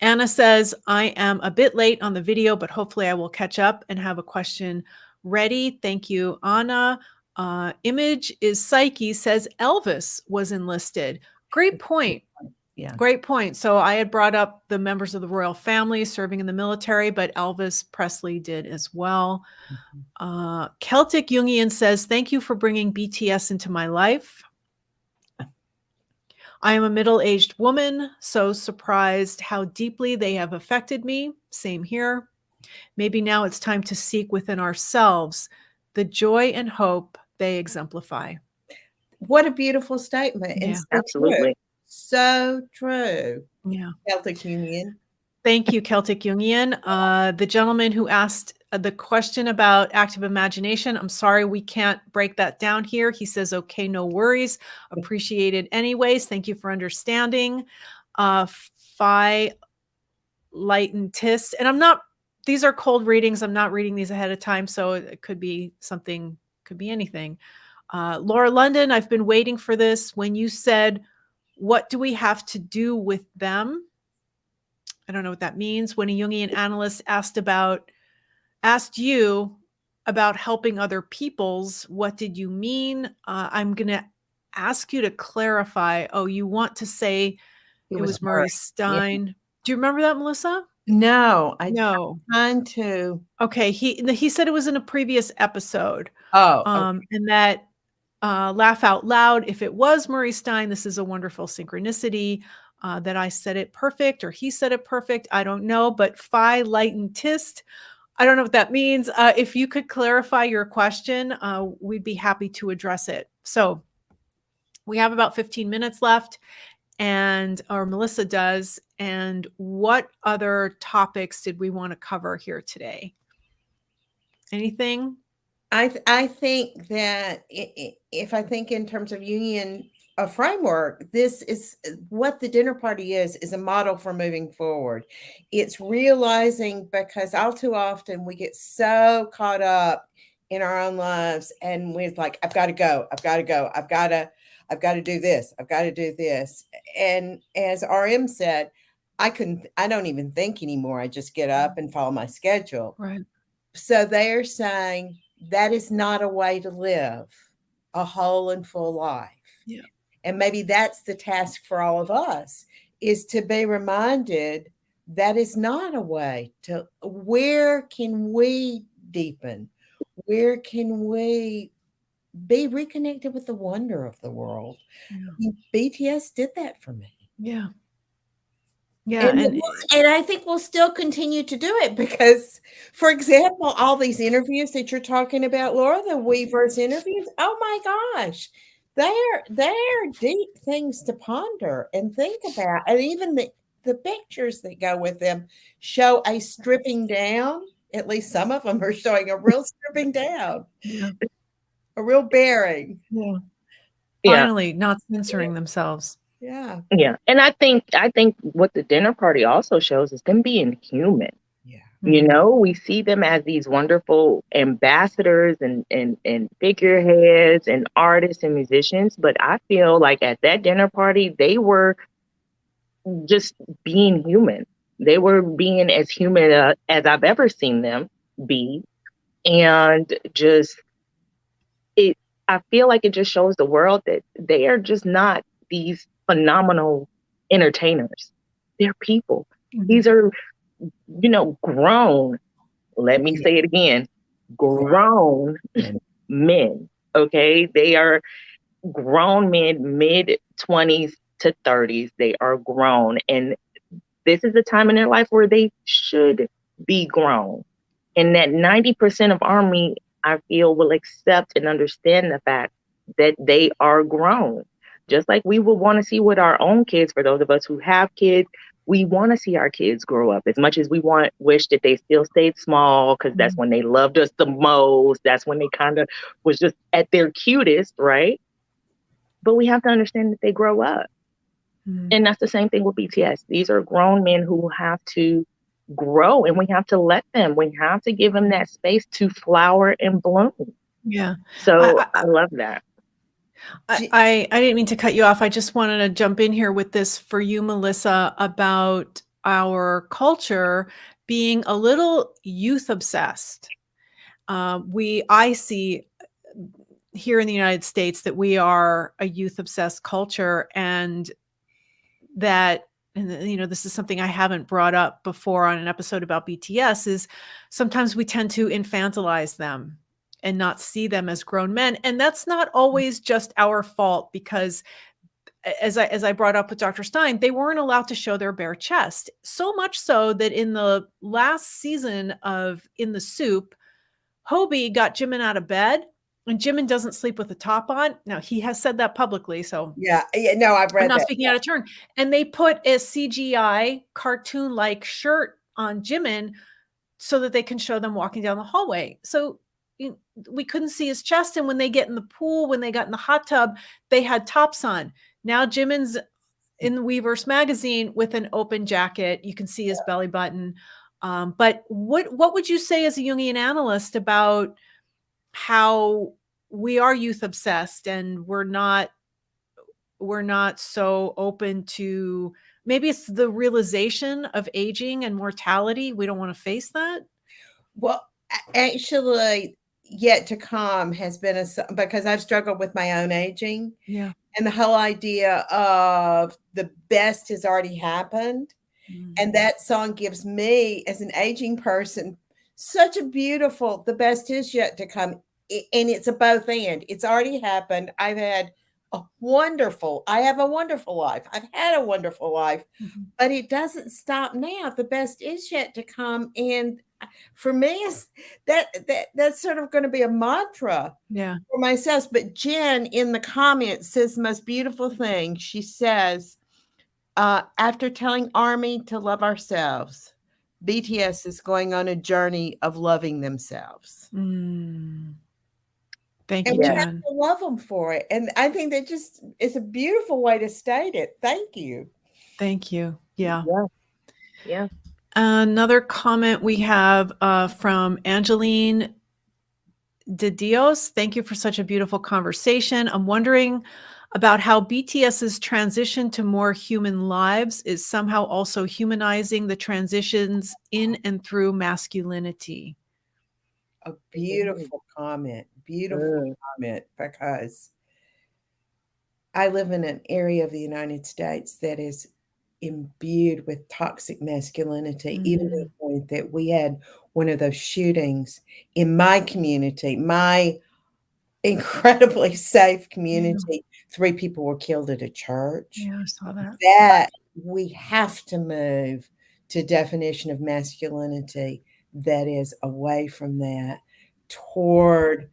A: Anna says, I am a bit late on the video, but hopefully I will catch up and have a question ready. Thank you, Anna. Image is Psyche says Elvis was enlisted. Great point.
F: Yeah.
A: Great point. So I had brought up the members of the royal family serving in the military, but Elvis Presley did as well. Celtic Jungian says, thank you for bringing BTS into my life. I am a middle-aged woman, so surprised how deeply they have affected me. Same here. Maybe now it's time to seek within ourselves the joy and hope they exemplify.
C: What a beautiful statement.
A: Yeah,
C: And so
E: Absolutely.
C: true. So true.
A: Yeah.
C: Celtic Union.
A: Thank you, Celtic Jungian. The gentleman who asked the question about active imagination, I'm sorry, we can't break that down here. He says, okay, no worries. Appreciate it anyways. Thank you for understanding. Phi Lightentist. And these are cold readings. I'm not reading these ahead of time. So it could be something, could be anything. Laura London, I've been waiting for this. When you said, what do we have to do with them? I don't know what that means. When a Jungian analyst asked you about helping other peoples, what did you mean? I'm going to ask you to clarify. Oh, you want to say it was Murray Stein. Yeah. Do you remember that, Melissa?
C: No,
A: No.
C: I'm trying to.
A: Okay. He said it was in a previous episode.
C: Oh, okay.
A: And that laugh out loud. If it was Murray Stein, this is a wonderful synchronicity. That I said it perfect or he said it perfect. I don't know, but Phi Lightentist, I don't know what that means. If you could clarify your question, we'd be happy to address it. So we have about 15 minutes left or Melissa does. And what other topics did we want to cover here today? Anything?
C: I think that if I think in terms of Jungian a framework, this is what the dinner party is a model for moving forward. It's realizing, because all too often we get so caught up in our own lives and we're like, I've got to go, I've got to do this, I've got to do this. And as RM said, I don't even think anymore. I just get up and follow my schedule.
A: Right.
C: So they're saying that is not a way to live a whole and full life.
A: Yeah.
C: And maybe that's the task for all of us, is to be reminded that is not a way to, where can we deepen? Where can we be reconnected with the wonder of the world?
A: Yeah.
C: BTS did that for me.
A: Yeah. Yeah.
C: And I think we'll still continue to do it because, for example, all these interviews that you're talking about, Laura, the Weverse interviews, oh my gosh, they're deep things to ponder and think about. And even the pictures that go with them show a stripping down. At least some of them are showing a real stripping down, a real bearing.
A: Yeah. Finally, not censoring themselves.
C: Yeah.
E: Yeah. And I think what the dinner party also shows is them being human.
C: Yeah.
E: You know, we see them as these wonderful ambassadors and figureheads and artists and musicians. But I feel like at that dinner party, they were just being human. They were being as human as I've ever seen them be. And I feel like it just shows the world that they are just not these phenomenal entertainers. They're people. Mm-hmm. These are, grown. Let me say it again. Grown men. Okay. They are grown men, mid-20s to 30s. They are grown. And this is the time in their life where they should be grown. And that 90% of ARMY, I feel, will accept and understand the fact that they are grown. Just like we would want to see with our own kids, for those of us who have kids, we want to see our kids grow up as much as we wish that they still stayed small, because that's when they loved us the most. That's when they kind of was just at their cutest, right? But we have to understand that they grow up. And that's the same thing with BTS. These are grown men who have to grow, and we have to let them. We have to give them that space to flower and bloom. Yeah. So I love that.
A: I didn't mean to cut you off. I just wanted to jump in here with this for you, Melissa, about our culture being a little youth obsessed. I see here in the United States that we are a youth obsessed culture, and that, and you know, this is something I haven't brought up before on an episode about BTS, is sometimes we tend to infantilize them and not see them as grown men. And that's not always just our fault, because as I brought up with Dr. Stein, they weren't allowed to show their bare chest. So much so that in the last season of In the Soup, Hobie got Jimin out of bed, and Jimin doesn't sleep with the top on. Now, he has said that publicly, so
C: Yeah, no, I've read
A: I'm not
C: that.
A: speaking out of turn. And they put a CGI cartoon-like shirt on Jimin so that they can show them walking down the hallway. So we couldn't see his chest. And when they get in the pool, when they got in the hot tub, they had tops on. Now Jimin's in the Weverse magazine with an open jacket. You can see his belly button. But what would you say as a Jungian analyst about how we are youth obsessed and we're not so open to, maybe it's the realization of aging and mortality. We don't want to face that.
C: Well, actually, yet to come has been because I've struggled with my own aging.
A: Yeah.
C: And the whole idea of the best has already happened. And that song gives me, as an aging person, such a beautiful, the best is yet to come. And it's a both and. It's already happened. I have a wonderful life. I've had a wonderful life, but it doesn't stop now. The best is yet to come. And for me, that's sort of going to be a mantra for myself. But Jen in the comments says the most beautiful thing. She says, after telling ARMY to love ourselves, BTS is going on a journey of loving themselves.
A: Thank you,
C: and we
A: Jen.
C: have to love them for it. And I think that just is a beautiful way to state it. Thank you.
A: Thank you. Yeah.
E: Yeah.
A: Another comment we have from Angeline de Dios. Thank you for such a beautiful conversation. I'm wondering about how BTS's transition to more human lives is somehow also humanizing the transitions in and through masculinity.
C: A beautiful comment. Beautiful comment, because I live in an area of the United States that is imbued with toxic masculinity, even to the point that we had one of those shootings in my community, my incredibly safe community. 3 people were killed at a church.
A: Yeah, I saw that.
C: That we have to move to definition of masculinity that is away from that toward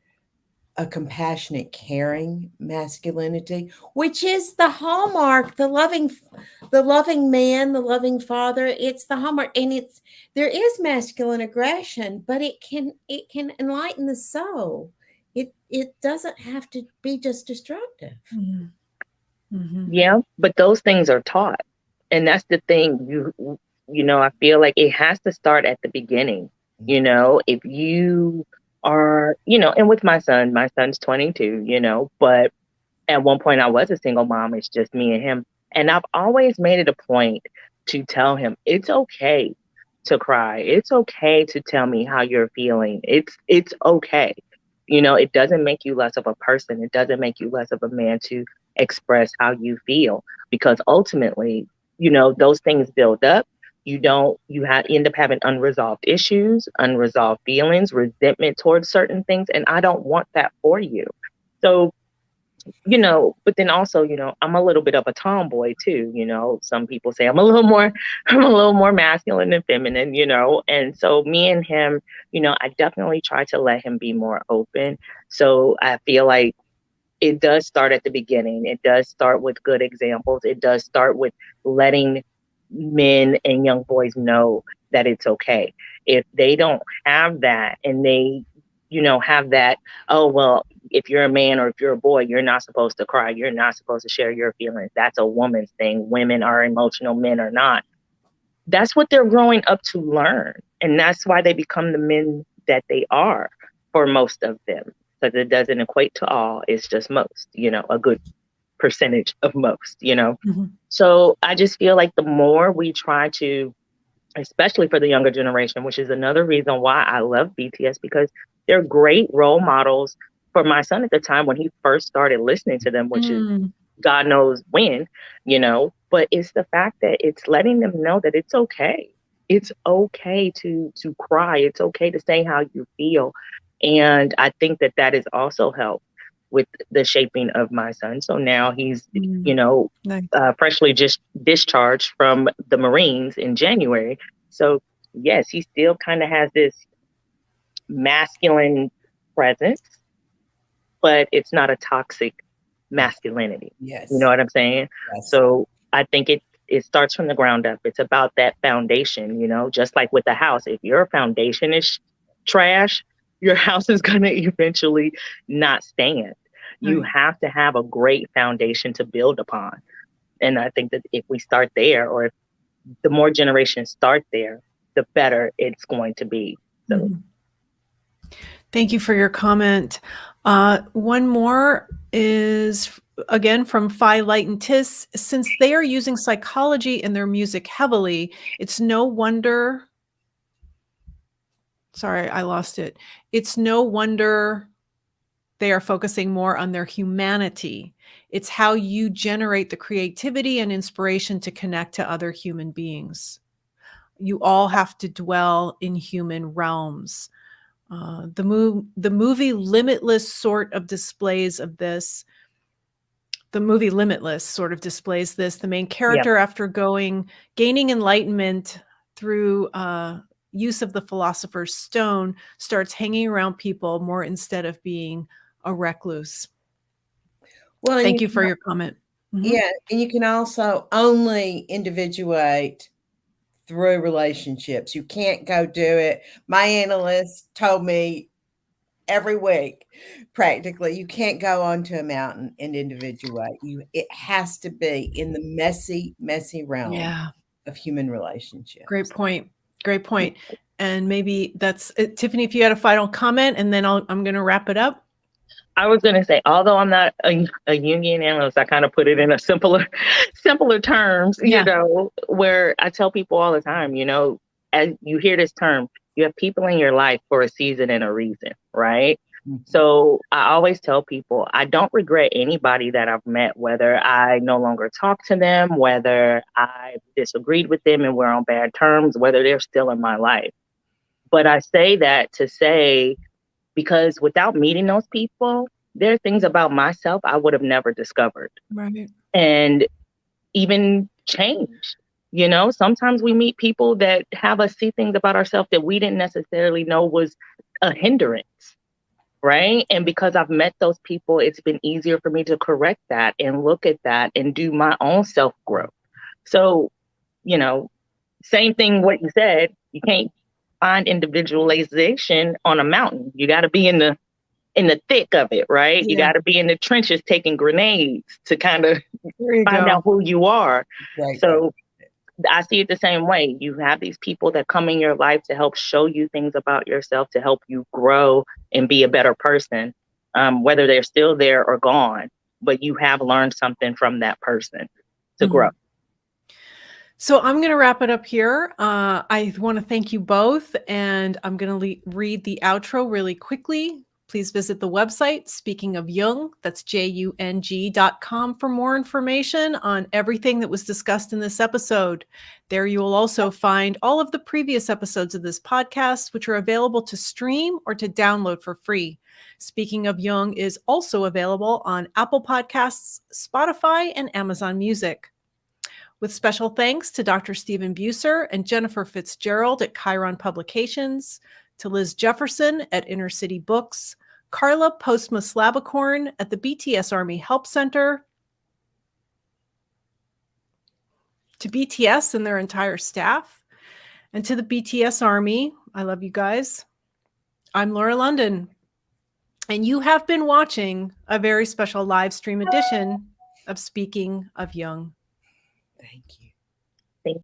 C: a compassionate, caring masculinity, which is the hallmark, the loving man, the loving father. It's the hallmark, and there is masculine aggression, but it can enlighten the soul. It doesn't have to be just destructive.
E: Yeah, but those things are taught, and that's the thing. You know, I feel like it has to start at the beginning. You know, if you are, you know, and with my son's 22, you know, but at one point I was a single mom. It's just me and him. And I've always made it a point to tell him it's okay to cry. It's okay to tell me how you're feeling. It's okay. You know, it doesn't make you less of a person. It doesn't make you less of a man to express how you feel, because ultimately, you know, those things build up. You end up having unresolved issues, unresolved feelings, resentment towards certain things. And I don't want that for you. So, you know, but then also, you know, I'm a little bit of a tomboy too. You know, some people say I'm a little more masculine than feminine, you know. And so me and him, you know, I definitely try to let him be more open. So I feel like it does start at the beginning. It does start with good examples. It does start with letting men and young boys know that it's okay. If they don't have that, and they, you know, have that, oh, well, if you're a man or if you're a boy, you're not supposed to cry. You're not supposed to share your feelings. That's a woman's thing. Women are emotional, men are not. That's what they're growing up to learn. And that's why they become the men that they are for most of them. Because it doesn't equate to all. It's just most, you know, a good percentage of most, you know. So I just feel like the more we try to especially for the younger generation, which is another reason why I love BTS, because they're great role models for my son at the time when he first started listening to them, which is God knows when, but it's the fact that it's letting them know that it's okay. It's okay to cry. It's okay to say how you feel. And I think that that has also helped with the shaping of my son. So now he's,
A: Nice.
E: freshly just discharged from the Marines in January. So yes, he still kind of has this masculine presence, but it's not a toxic masculinity.
C: Yes.
E: You know what I'm saying?
C: Yes.
E: So I think it starts from the ground up. It's about that foundation, just like with the house. If your foundation is trash, your house is going to eventually not stand. You have to have a great foundation to build upon. And I think that if we start there, or if the more generations start there, the better it's going to be. So.
A: Thank you for your comment. One more is, again, from Phi Light and Tis. Since they are using psychology in their music heavily, it's no wonder. Sorry, I lost it. It's no wonder they are focusing more on their humanity. It's how you generate the creativity and inspiration to connect to other human beings. You all have to dwell in human realms. The movie Limitless sort of displays this. The movie Limitless sort of displays this. The main character, after gaining enlightenment through use of the philosopher's stone, starts hanging around people more instead of being a recluse.
C: Well,
A: Thank you for your comment.
C: Yeah, and you can also only individuate through relationships. You can't go do it. My analyst told me every week, practically, you can't go onto a mountain and individuate. It has to be in the messy realm of human relationships.
A: Great point. And maybe that's it. Tiffany, if you had a final comment, and then I'm going to wrap it up.
E: I was going to say, although I'm not a Jungian analyst, I kind of put it in a simpler terms, where I tell people all the time, as you hear this term, you have people in your life for a season and a reason, right? Mm-hmm. So I always tell people, I don't regret anybody that I've met, whether I no longer talk to them, whether I disagreed with them and we're on bad terms, whether they're still in my life. But I say that to say, because without meeting those people, there are things about myself I would have never discovered.
A: Right.
E: And even changed. Sometimes we meet people that have us see things about ourselves that we didn't necessarily know was a hindrance. Right. And because I've met those people, it's been easier for me to correct that and look at that and do my own self-growth. So, same thing what you said, you can't find individualization on a mountain. You got to be in the thick of it, right? You got to be in the trenches taking grenades to kind of find out who you are. Right. So I see it the same way. You have these people that come in your life to help show you things about yourself, to help you grow and be a better person, whether they're still there or gone, but you have learned something from that person to grow.
A: So I'm going to wrap it up here. I want to thank you both, and I'm going to read the outro really quickly. Please visit the website, Speaking of Jung, that's JUNG.com, for more information on everything that was discussed in this episode. There you will also find all of the previous episodes of this podcast, which are available to stream or to download for free. Speaking of Jung is also available on Apple Podcasts, Spotify, and Amazon Music. With special thanks to Dr. Stephen Buser and Jennifer Fitzgerald at Chiron Publications, to Liz Jefferson at Inner City Books, Carla Postma-Slabicorn at the BTS ARMY Help Center, to BTS and their entire staff, and to the BTS ARMY. I love you guys. I'm Laura London, and you have been watching a very special live stream edition of Speaking of Jung.
C: Thank you.